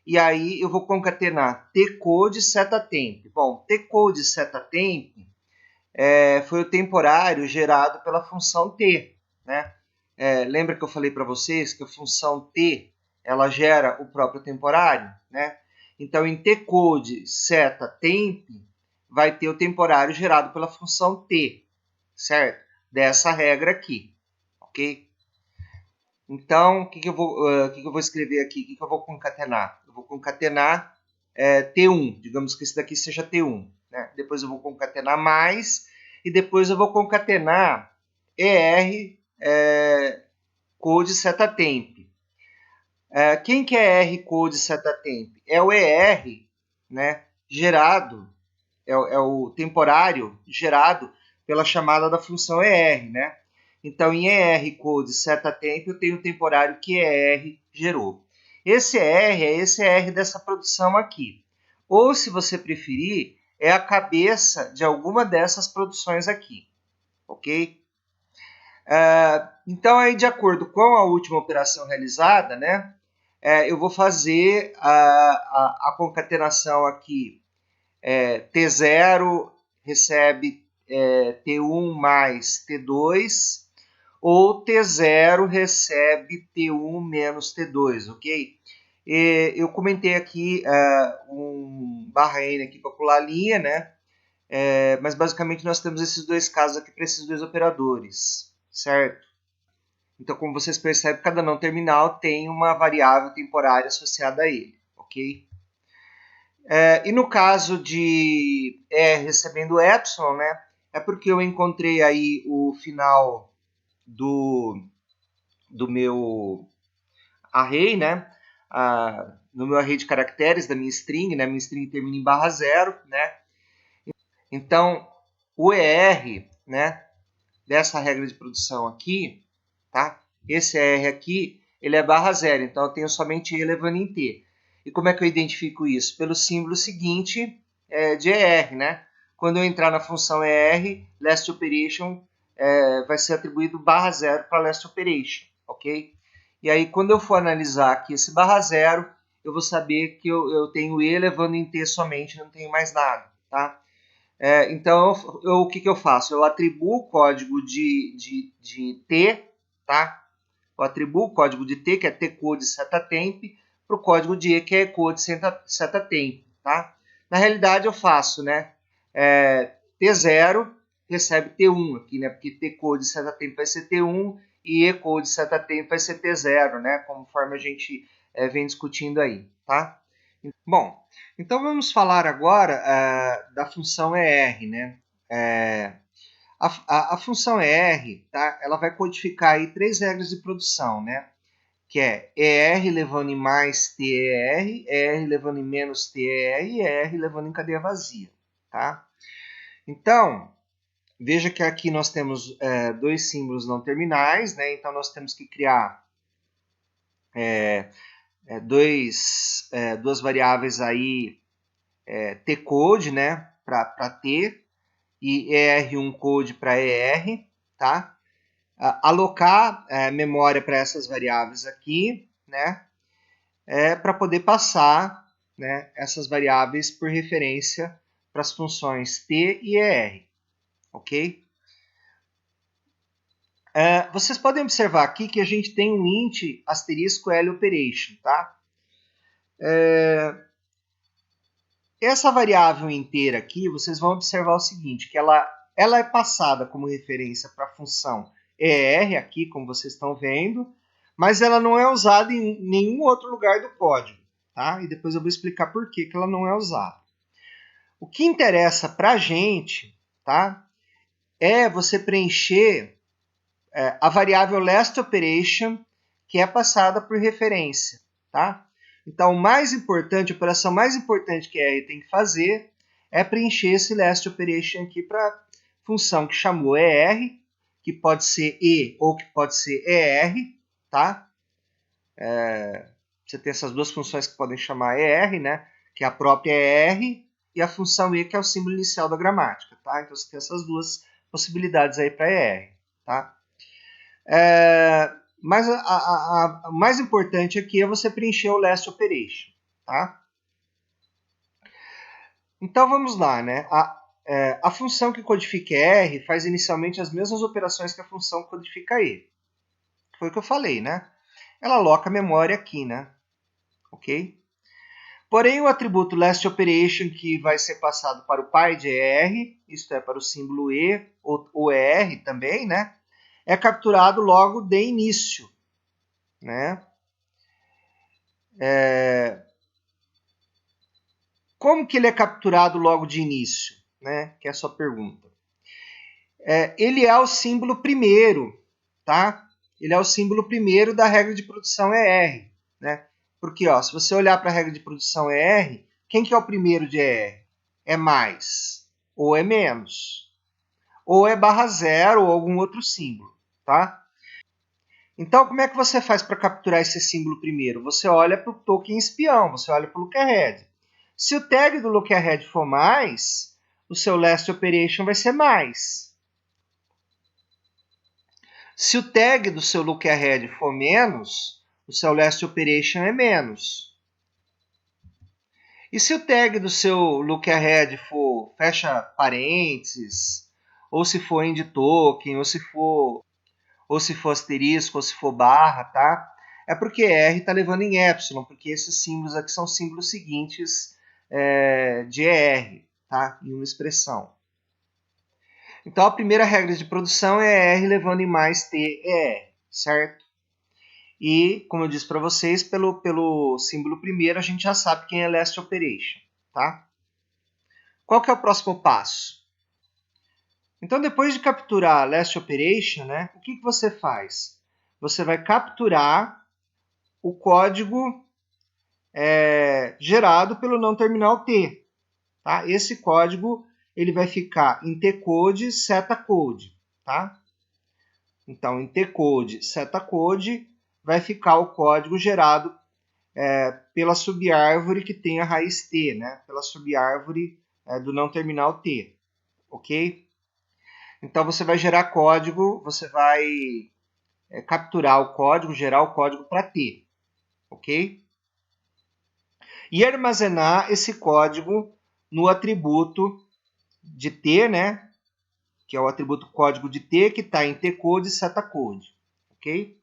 e aí eu vou concatenar tcode setatemp. Bom, tcode setatemp foi o temporário gerado pela função T, né? Lembra que eu falei para vocês que a função T ela gera o próprio temporário, né? Então, em tcode setatemp vai ter o temporário gerado pela função T, certo? Dessa regra aqui, ok? Então, o que eu vou escrever aqui? O que eu vou concatenar? Eu vou concatenar T1, digamos que esse daqui seja T1. Né? Depois eu vou concatenar mais, e depois eu vou concatenar ER code setatemp. Quem que é ER code setatemp? É o ER, né, gerado, é o temporário gerado pela chamada da função ER, né? Então, em ER code setatemp, eu tenho o temporário que ER gerou. Esse ER é esse ER dessa produção aqui. Ou, se você preferir, é a cabeça de alguma dessas produções aqui. Ok? Então, aí, de acordo com a última operação realizada, né, eu vou fazer a concatenação aqui. T0 recebe T1 mais T2, ou T0 recebe T1 menos T2, ok? Eu comentei aqui um barra N aqui para pular a linha, né? Mas basicamente nós temos esses dois casos aqui para esses dois operadores, certo? Então, como vocês percebem, cada não terminal tem uma variável temporária associada a ele, ok? E no caso de E recebendo epsilon, né? É porque eu encontrei aí o final do meu array, né? No meu array de caracteres da minha string, né? Minha string termina em barra 0, né? Então, o ER, né? Dessa regra de produção aqui, tá? Esse ER aqui, ele é barra 0, então eu tenho somente E levando em T. E como é que eu identifico isso? Pelo símbolo seguinte de ER, né? Quando eu entrar na função ER, last operation vai ser atribuído barra 0 para last operation, ok? E aí, quando eu for analisar aqui esse barra 0, eu vou saber que eu tenho E levando em T somente, não tenho mais nada, tá? Então, o que eu faço? Eu atribuo o código de T, tá? Eu atribuo o código de T, que é tcode setatemp, para o código de E, que é ecode setatemp, tá? Na realidade, eu faço, né? T0 recebe T1 aqui, né? Porque tcode setatemp vai ser T1 e ecode setatemp vai ser T0, né? Conforme a gente vem discutindo aí, tá? Bom, então vamos falar agora da função ER, né? A função ER, tá? Ela vai codificar aí três regras de produção, né? Que é ER levando em mais TER, ER levando em menos TER e ER levando em cadeia vazia, tá? Então, veja que aqui nós temos dois símbolos não terminais, né? Então nós temos que criar duas variáveis aí T-code, né, para T, e ER1 code para ER, tá? Alocar memória para essas variáveis aqui, né, para poder passar, né, essas variáveis por referência para as funções T e ER, ok? Vocês podem observar aqui que a gente tem um int asterisco L operation, tá? Essa variável inteira aqui, vocês vão observar o seguinte, que ela é passada como referência para a função ER aqui, como vocês estão vendo, mas ela não é usada em nenhum outro lugar do código, tá? E depois eu vou explicar por que ela não é usada. O que interessa para a gente, tá? É você preencher a variável last operation, que é passada por referência, tá? Então, o mais importante, a operação mais importante que a R tem que fazer é preencher esse last operation aqui para a função que chamou ER, que pode ser E ou que pode ser ER, tá? Você tem essas duas funções que podem chamar ER, né? Que é a própria ER e a função E, que é o símbolo inicial da gramática, tá? Então, você tem essas duas possibilidades aí para ER, tá? Mas o mais importante aqui é você preencher o last operation, tá? Então vamos lá, né? A função que codifica R faz inicialmente as mesmas operações que a função que codifica E. Foi o que eu falei, né? Ela aloca a memória aqui, né? Ok? Porém, o atributo last operation que vai ser passado para o pai de ER, isto é, para o símbolo E ou ER também, né? É capturado logo de início, né? Como que ele é capturado logo de início? Né? Que é a sua pergunta. Ele é o símbolo primeiro, tá? Ele é o símbolo primeiro da regra de produção ER, né? Porque, ó, se você olhar para a regra de produção ER, quem que é o primeiro de ER? É mais, ou é menos, ou é barra zero ou algum outro símbolo, tá? Então, como é que você faz para capturar esse símbolo primeiro? Você olha para o token espião, você olha para o lookahead. Se o tag do lookahead for mais, o seu last operation vai ser mais. Se o tag do seu lookahead for menos, o seu last operation é menos. E se o tag do seu lookahead for fecha parênteses, ou se for end token, ou se for ou se for asterisco, ou se for barra, tá? É porque R está levando em epsilon, porque esses símbolos aqui são símbolos seguintes de ER, tá? Em uma expressão. Então, a primeira regra de produção é R levando em mais TER, certo? E, como eu disse para vocês, pelo símbolo primeiro, a gente já sabe quem é last operation, tá? Qual que é o próximo passo? Então, depois de capturar last operation, né, o que você faz? Você vai capturar o código gerado pelo não terminal T. Tá? Esse código ele vai ficar em T-code, seta-code. Tá? Então, em T-code, seta-code, vai ficar o código gerado pela subárvore que tem a raiz T, né? Pela subárvore do não terminal T. Ok? Então, você vai gerar código, você vai capturar o código, gerar o código para T. Ok? E armazenar esse código no atributo de T, né? Que é o atributo código de T, que está em T-code e seta-code. Ok?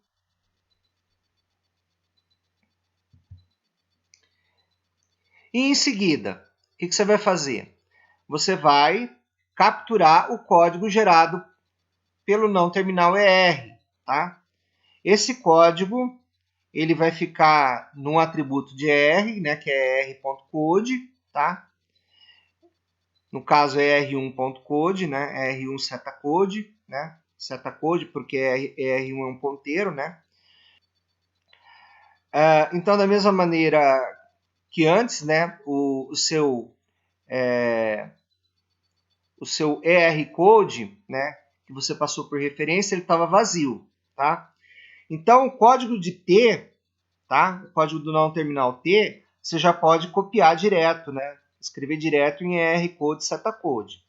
E em seguida, o que você vai fazer? Você vai capturar o código gerado pelo não terminal ER. Tá? Esse código ele vai ficar num atributo de ER, né, que é r.code, tá? No caso é r1.code, né? R1 seta-code, né? Seta-code porque R1 é um ponteiro, né? Então, da mesma maneira que antes, né? O seu ER code, né? Que você passou por referência, ele estava vazio, tá? Então, o código de T, tá? O código do não terminal T, você já pode copiar direto, né? Escrever direto em ER code, seta-code.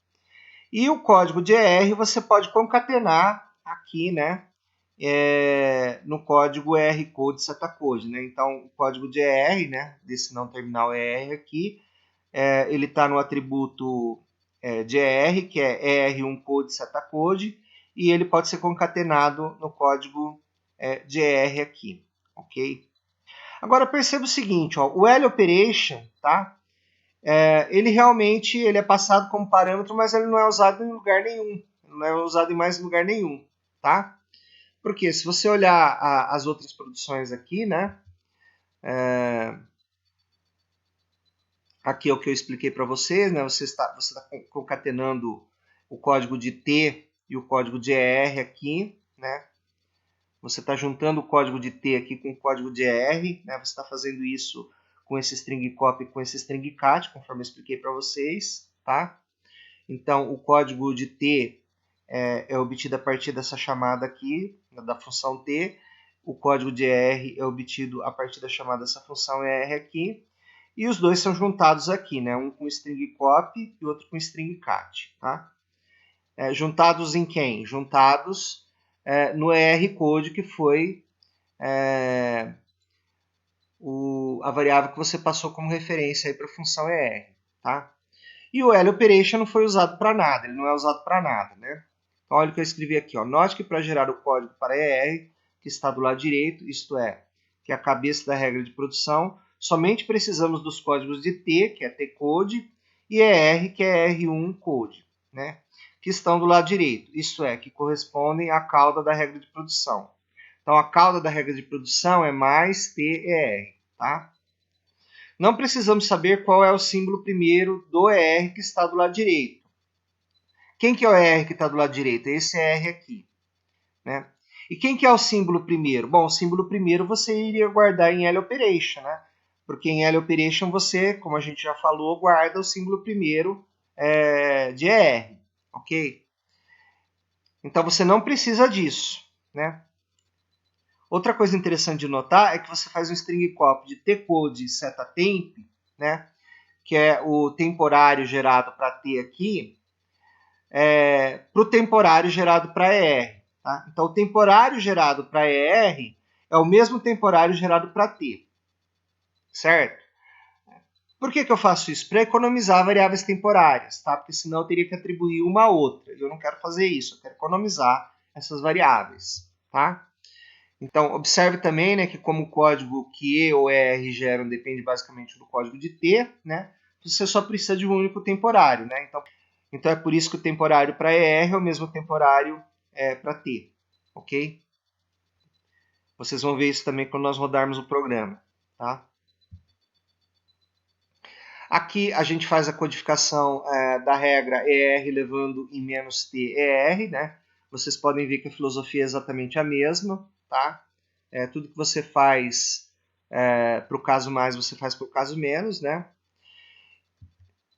E o código de ER você pode concatenar aqui, né? No código ER code seta-code, né? Então, o código de ER, né? Desse não terminal ER aqui, ele está no atributo de ER, que é ER1 code seta-code, e ele pode ser concatenado no código de ER aqui, ok? Agora, perceba o seguinte, ó, o L operation, tá? Ele realmente ele é passado como parâmetro, mas ele não é usado em lugar nenhum. Não é usado em mais lugar nenhum, tá? Porque se você olhar as outras produções aqui, né? Aqui é o que eu expliquei para vocês, né? Você está concatenando o código de T e o código de ER aqui, né? Você está juntando o código de T aqui com o código de ER, né? Você está fazendo isso com esse string copy e com esse string cat, conforme eu expliquei para vocês, tá? Então, o código de T é obtido a partir dessa chamada aqui, da função T. O código de ER é obtido a partir da chamada dessa função ER aqui. E os dois são juntados aqui, né? Um com string copy e outro com string cat. Tá? Juntados em quem? Juntados no ER code, que foi a variável que você passou como referência para a função ER. Tá? E o L operation não foi usado para nada, ele não é usado para nada, né? Então, olha o que eu escrevi aqui, ó. Note que para gerar o código para ER, que está do lado direito, isto é, que é a cabeça da regra de produção, somente precisamos dos códigos de T, que é T-code, e ER, que é R1 code, né? Que estão do lado direito, isto é, que correspondem à cauda da regra de produção. Então, a cauda da regra de produção é mais TER, tá? Não precisamos saber qual é o símbolo primeiro do ER que está do lado direito. Quem que é o ER que está do lado direito? Esse ER aqui, né? E quem que é o símbolo primeiro? Bom, o símbolo primeiro você iria guardar em L operation, né? Porque em L operation você, como a gente já falou, guarda o símbolo primeiro de ER, ok? Então você não precisa disso, né? Outra coisa interessante de notar é que você faz um string copy de T-code seta-temp, né? Que é o temporário gerado para T aqui, para o temporário gerado para ER. Tá? Então, o temporário gerado para ER é o mesmo temporário gerado para T. Certo? Por que eu faço isso? Para economizar variáveis temporárias, tá? Porque senão eu teria que atribuir uma a outra. E eu não quero fazer isso, eu quero economizar essas variáveis. tá? Então, observe também, né, que como o código que E ou ER geram depende basicamente do código de T, né, você só precisa de um único temporário, né? Então é por isso que o temporário para ER é o mesmo temporário para T, ok? Vocês vão ver isso também quando nós rodarmos o programa, tá? Aqui a gente faz a codificação da regra ER levando em menos T ER, né? Vocês podem ver que a filosofia é exatamente a mesma, tá? Tudo que você faz para o caso mais, você faz para o caso menos, né?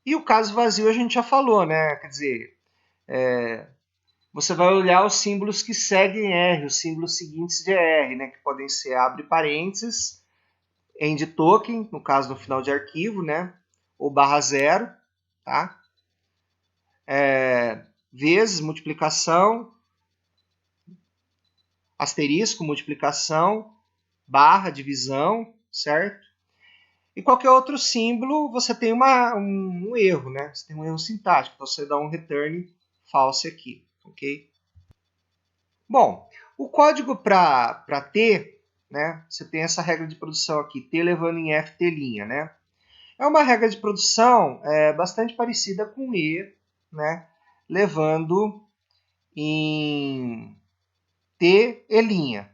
E o caso vazio a gente já falou, né? Quer dizer, você vai olhar os símbolos que seguem R, os símbolos seguintes de R, né? Que podem ser abre parênteses, end token, no caso no final de arquivo, né? Ou barra zero, tá? Vezes, multiplicação, asterisco, multiplicação, barra, divisão, certo? E qualquer outro símbolo, você tem um erro, né? Você tem um erro sintático, então você dá um return false aqui, ok? Bom, o código para T, né? Você tem essa regra de produção aqui, T levando em F, T', né? É uma regra de produção bastante parecida com E, né? Levando em T e',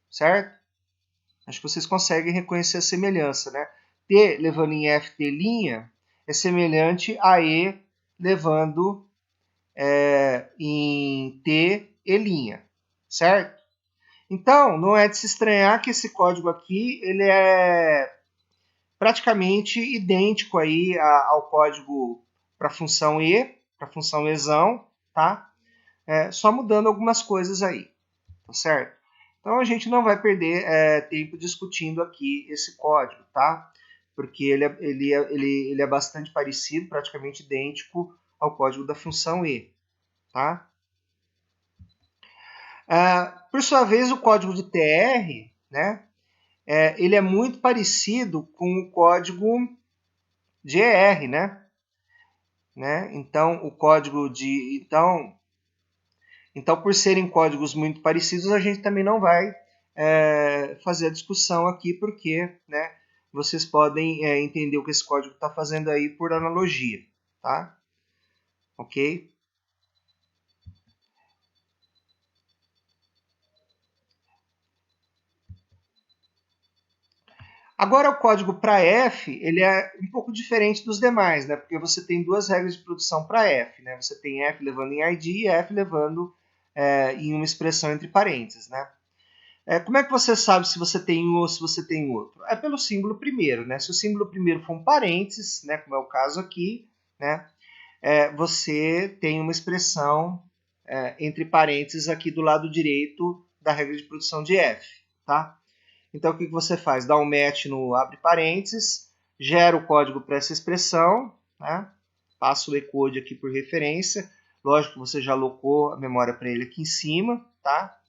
certo? Acho que vocês conseguem reconhecer a semelhança, né? T levando em F, T' é semelhante a E levando em T e', certo? Então, não é de se estranhar que esse código aqui ele é praticamente idêntico aí ao código para a função E, para a função exão, tá? Só mudando algumas coisas aí, tá certo? Então a gente não vai perder tempo discutindo aqui esse código, tá? Porque ele é bastante parecido, praticamente idêntico ao código da função E, tá? Por sua vez, o código de TR, né? Ele é muito parecido com o código de ER, né? Então, o código de... Então, por serem códigos muito parecidos, a gente também não vai fazer a discussão aqui, porque, né, vocês podem entender o que esse código está fazendo aí por analogia, tá? Ok? Agora, o código para F, ele é um pouco diferente dos demais, né? Porque você tem duas regras de produção para F, né? Você tem F levando em ID e F levando em uma expressão entre parênteses, né? Como é que você sabe se você tem um ou se você tem outro? É pelo símbolo primeiro, né? Se o símbolo primeiro for um parênteses, né, como é o caso aqui, né, você tem uma expressão entre parênteses aqui do lado direito da regra de produção de F, tá? Então, o que você faz? Dá um match no abre parênteses, gera o código para essa expressão, né? Passa o E-code aqui por referência. Lógico que você já alocou a memória para ele aqui em cima, tá?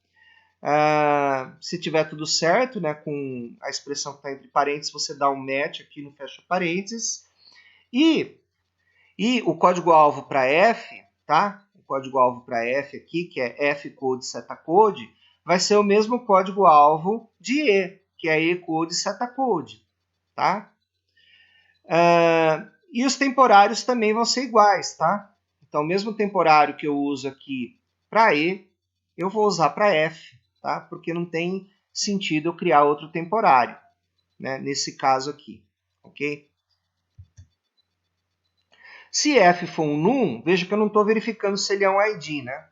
Se tiver tudo certo, né, com a expressão que está entre parênteses, você dá um match aqui no fecha parênteses. E o código-alvo para F, tá? O código-alvo para F aqui, que é F-code, setacode, vai ser o mesmo código-alvo de E, que é E-code, setacode, tá? E os temporários também vão ser iguais, tá? Então, o mesmo temporário que eu uso aqui para E, eu vou usar para F, tá? Porque não tem sentido eu criar outro temporário, né? Nesse caso aqui, ok? Se F for um num, veja que eu não estou verificando se ele é um ID, né?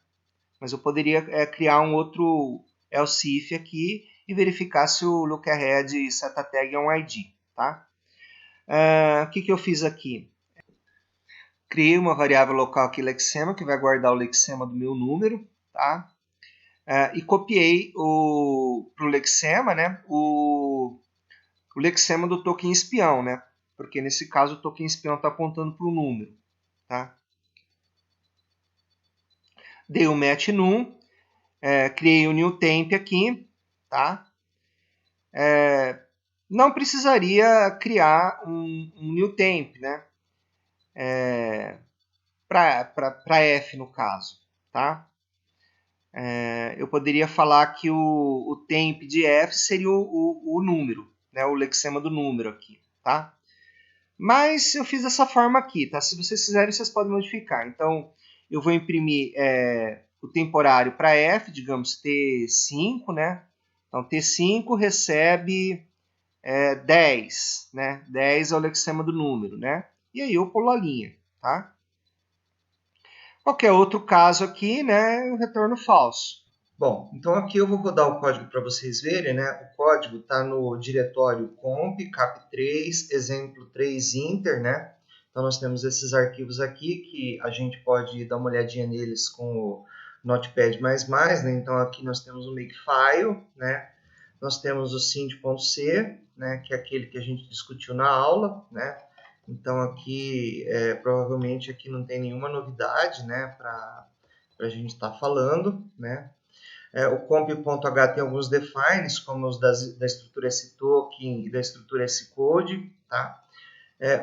Mas eu poderia criar um outro else if aqui e verificar se o lookahead setatag é um ID, tá? O que eu fiz aqui? Criei uma variável local aqui, lexema, que vai guardar o lexema do meu número, tá? E copiei para o lexema, né? O lexema do token espião, né? Porque nesse caso o token espião está apontando para o número, tá? Dei um match num, criei um new temp aqui, tá? Não precisaria criar um new temp, né? Para F no caso, tá? eu poderia falar que o temp de f seria o número, né, o lexema do número aqui, tá? Mas eu fiz dessa forma aqui, tá? Se vocês quiserem, vocês podem modificar. Então, eu vou imprimir o temporário para f, digamos T5, né? Então, T5 recebe 10, né? 10 é o lexema do número, né? E aí eu pulo a linha, tá? Qualquer outro caso aqui, né? Eu retorno falso. Bom, então aqui eu vou rodar o código para vocês verem, né? O código está no diretório comp, cap3, exemplo 3 inter, né? Então nós temos esses arquivos aqui que a gente pode dar uma olhadinha neles com o Notepad++, né? Então aqui nós temos o makefile, né? Nós temos o sind.c, né? Que é aquele que a gente discutiu na aula, né? Então aqui, provavelmente aqui não tem nenhuma novidade, né? Para a gente estar falando, né? O comp.h tem alguns defines, como os da estrutura stoken e da estrutura scode, tá?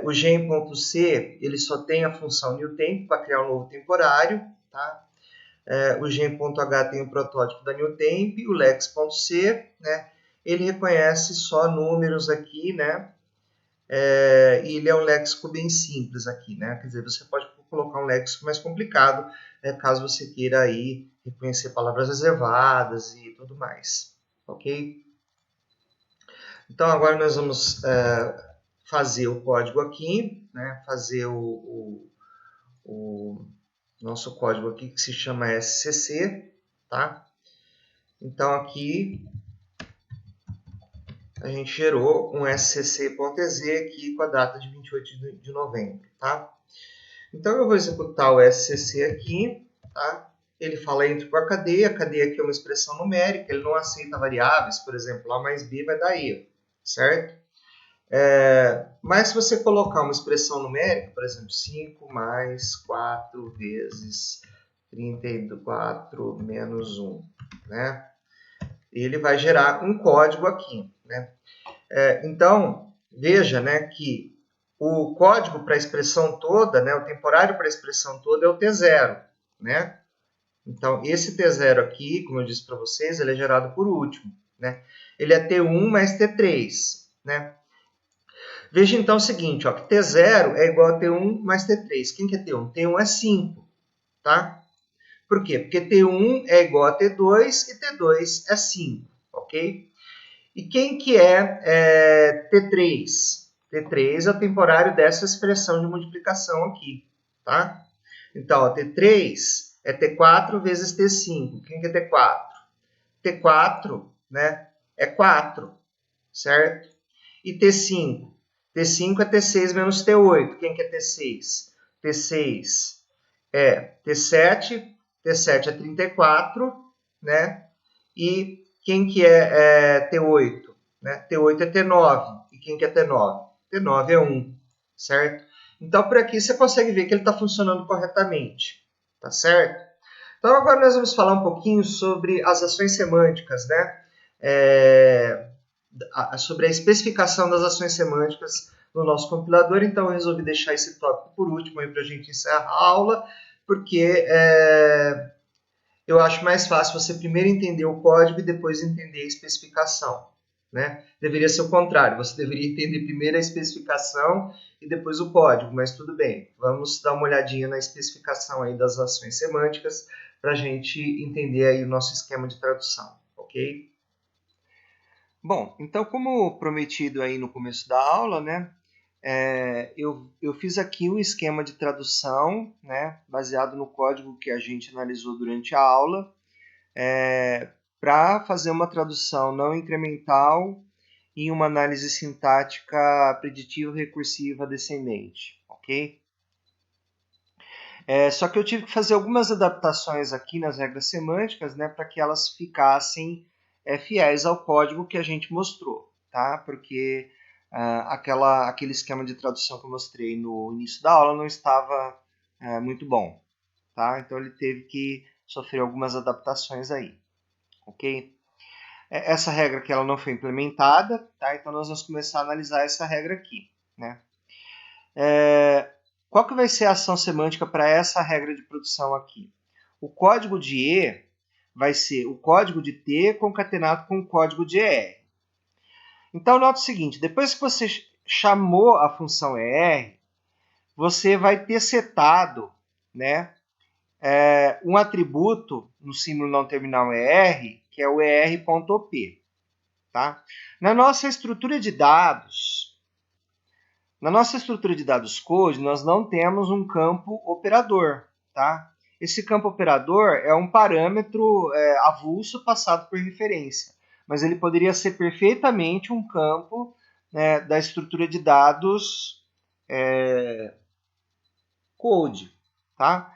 O gen.c, ele só tem a função newtemp para criar um novo temporário, tá? O gen.h tem o protótipo da newtemp, o lex.c, né? Ele reconhece só números aqui, né? E ele é um léxico bem simples aqui, né? Quer dizer, você pode colocar um léxico mais complicado, caso você queira aí reconhecer palavras reservadas e tudo mais, ok? Então agora nós vamos fazer o código aqui, né? Fazer o nosso código aqui que se chama SCC, tá? Então aqui a gente gerou um scc.ez aqui com a data de 28 de novembro, tá? Então eu vou executar o SCC aqui, tá? Ele fala entre por cadeia, a cadeia aqui é uma expressão numérica, ele não aceita variáveis, por exemplo, A mais B vai dar erro, certo? Mas se você colocar uma expressão numérica, por exemplo, 5 mais 4 vezes 34 menos 1, né? Ele vai gerar um código aqui, né? Então, veja, né, que o código para a expressão toda, né, o temporário para a expressão toda é o T0, né? Então, esse T0 aqui, como eu disse para vocês, ele é gerado por último, né? Ele é T1 mais T3, né? Veja então o seguinte, ó, que T0 é igual a T1 mais T3. Quem que é T1? T1 é 5, tá? Por quê? Porque T1 é igual a T2 e T2 é 5, ok? E quem que é T3? T3 é o temporário dessa expressão de multiplicação aqui, tá? Então, ó, T3 é T4 vezes T5. Quem que é T4? T4, né, é 4, certo? E T5? T5 é T6 menos T8. Quem que é T6? T6 é T7, T7 é 34, né? E quem que é T8? Né? T8 é T9. E quem que é T9? T9 é 1, certo? Então, por aqui você consegue ver que ele está funcionando corretamente, tá certo? Então, agora nós vamos falar um pouquinho sobre as ações semânticas, né? Sobre a especificação das ações semânticas no nosso compilador. Então, eu resolvi deixar esse tópico por último para a gente encerrar a aula, porque eu acho mais fácil você primeiro entender o código e depois entender a especificação, né? Deveria ser o contrário, você deveria entender primeiro a especificação e depois o código, mas tudo bem. Vamos dar uma olhadinha na especificação aí das ações semânticas para a gente entender aí o nosso esquema de tradução, ok? Bom, então como prometido aí no começo da aula, né? Eu fiz aqui um esquema de tradução, né, baseado no código que a gente analisou durante a aula, para fazer uma tradução não incremental em uma análise sintática preditiva recursiva descendente, ok? Só que eu tive que fazer algumas adaptações aqui nas regras semânticas, né, para que elas ficassem fiéis ao código que a gente mostrou, tá? Porque aquele esquema de tradução que eu mostrei no início da aula não estava muito bom, tá? Então ele teve que sofrer algumas adaptações aí, ok? Essa regra aqui ela não foi implementada, tá? Então nós vamos começar a analisar essa regra aqui, né? Qual que vai ser a ação semântica para essa regra de produção aqui? O código de E vai ser o código de T concatenado com o código de ER. Então, nota o seguinte, depois que você chamou a função ER, você vai ter setado, né, um atributo no símbolo não terminal ER, que é o ER.op. Tá? Na nossa estrutura de dados code, nós não temos um campo operador. Tá? Esse campo operador é um parâmetro avulso passado por referência, mas ele poderia ser perfeitamente um campo, né, da estrutura de dados code. Tá?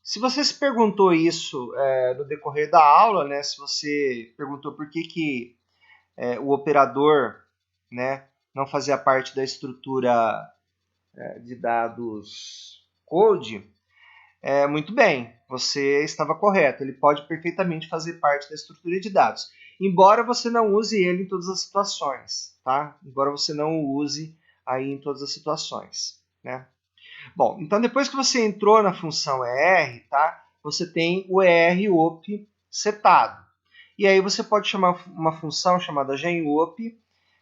Se você se perguntou isso no decorrer da aula, né, se você perguntou por que o operador, né, não fazia parte da estrutura de dados code, muito bem, você estava correto. Ele pode perfeitamente fazer parte da estrutura de dados, embora você não use ele em todas as situações, tá? Embora você não o use aí em todas as situações, né? Bom, então depois que você entrou na função ER, tá? Você tem o ER-op setado. E aí você pode chamar uma função chamada genOp,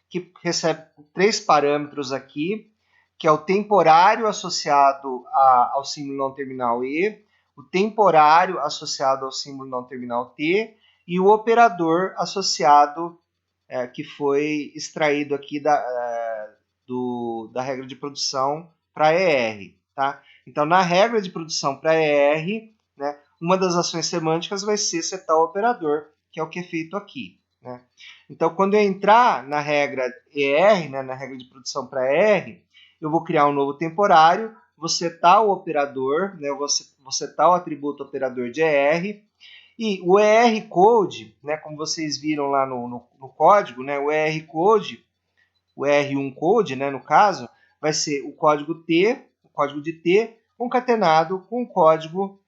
que recebe 3 parâmetros aqui, que é o temporário associado ao símbolo não terminal E, o temporário associado ao símbolo não terminal T e o operador associado que foi extraído aqui da regra de produção para ER. Tá? Então, na regra de produção para ER, né, uma das ações semânticas vai ser setar o operador, que é o que é feito aqui. Né? Então, quando eu entrar na regra ER, né, na regra de produção para ER, eu vou criar um novo temporário, vou setar o operador, né, vou setar o atributo operador de ER, e o ER code, né, como vocês viram lá no código, né, o ER code, o ER1 code, né, no caso, vai ser o código T, o código de T, concatenado com o código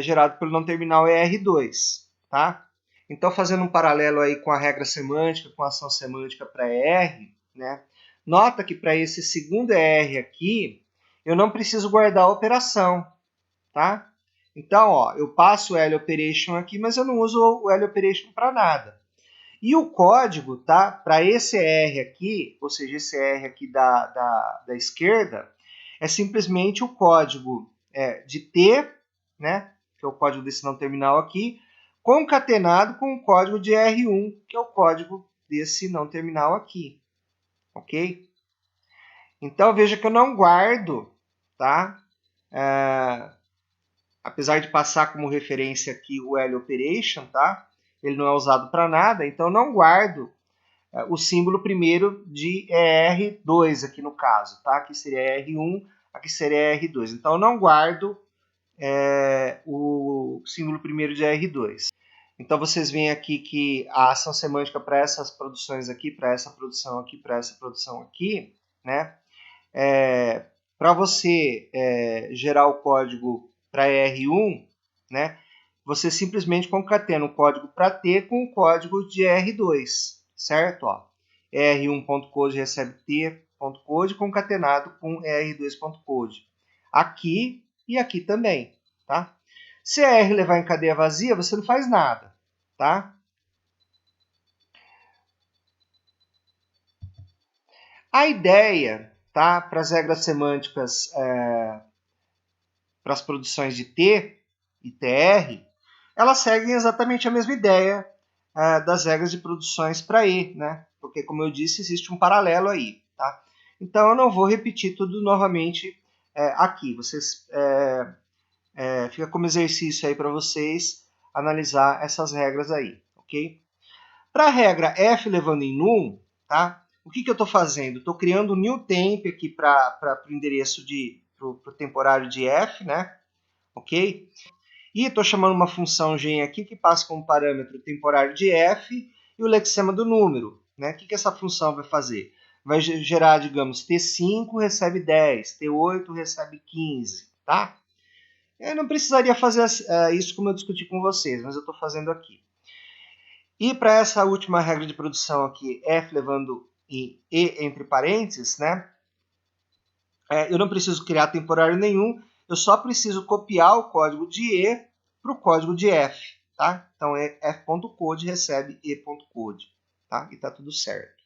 gerado pelo não terminal ER2, tá? Então, fazendo um paralelo aí com a regra semântica, com a ação semântica para ER, né? Nota que para esse segundo ER aqui, eu não preciso guardar a operação, tá? Então, ó, eu passo o L-operation aqui, mas eu não uso o L-operation para nada. E o código, tá? Para esse ER aqui, ou seja, esse ER aqui da esquerda, é simplesmente o código de T, né? Que é o código desse não terminal aqui, concatenado com o código de R1, que é o código desse não terminal aqui. Ok? Então, veja que eu não guardo, tá? Apesar de passar como referência aqui o L-operation, tá? Ele não é usado para nada, então eu não guardo o símbolo primeiro de ER2 aqui no caso, tá? Aqui seria R1, aqui seria R2. Então eu não guardo o símbolo primeiro de R2. Então vocês veem aqui que a ação semântica para essas produções aqui, para essa produção aqui, para essa produção aqui, né? Para você gerar o código para R1, né? Você simplesmente concatena o código para T com o código de R2, certo? Ó, R1.code recebe T.code concatenado com R2.code. Aqui e aqui também, tá? Se a R levar em cadeia vazia, você não faz nada, tá? A ideia, tá, para as regras semânticas, para as produções de T e TR, elas seguem exatamente a mesma ideia das regras de produções para E, né? Porque, como eu disse, existe um paralelo aí, tá? Então, eu não vou repetir tudo novamente aqui. Vocês fica como exercício aí para vocês analisar essas regras aí, ok? Para a regra F levando em num, tá? O que eu estou fazendo? Estou criando um new temp aqui para o endereço para o temporário de F, né? Ok? E estou chamando uma função gen aqui que passa como parâmetro o temporário de F e o lexema do número. Né? O que essa função vai fazer? Vai gerar, digamos, T5 recebe 10, T8 recebe 15, tá? Eu não precisaria fazer isso como eu discuti com vocês, mas eu estou fazendo aqui. E para essa última regra de produção aqui, F levando em E entre parênteses, né? Eu não preciso criar temporário nenhum, eu só preciso copiar o código de E, para o código de F, tá? Então, f.code recebe e.code, tá? E tá tudo certo.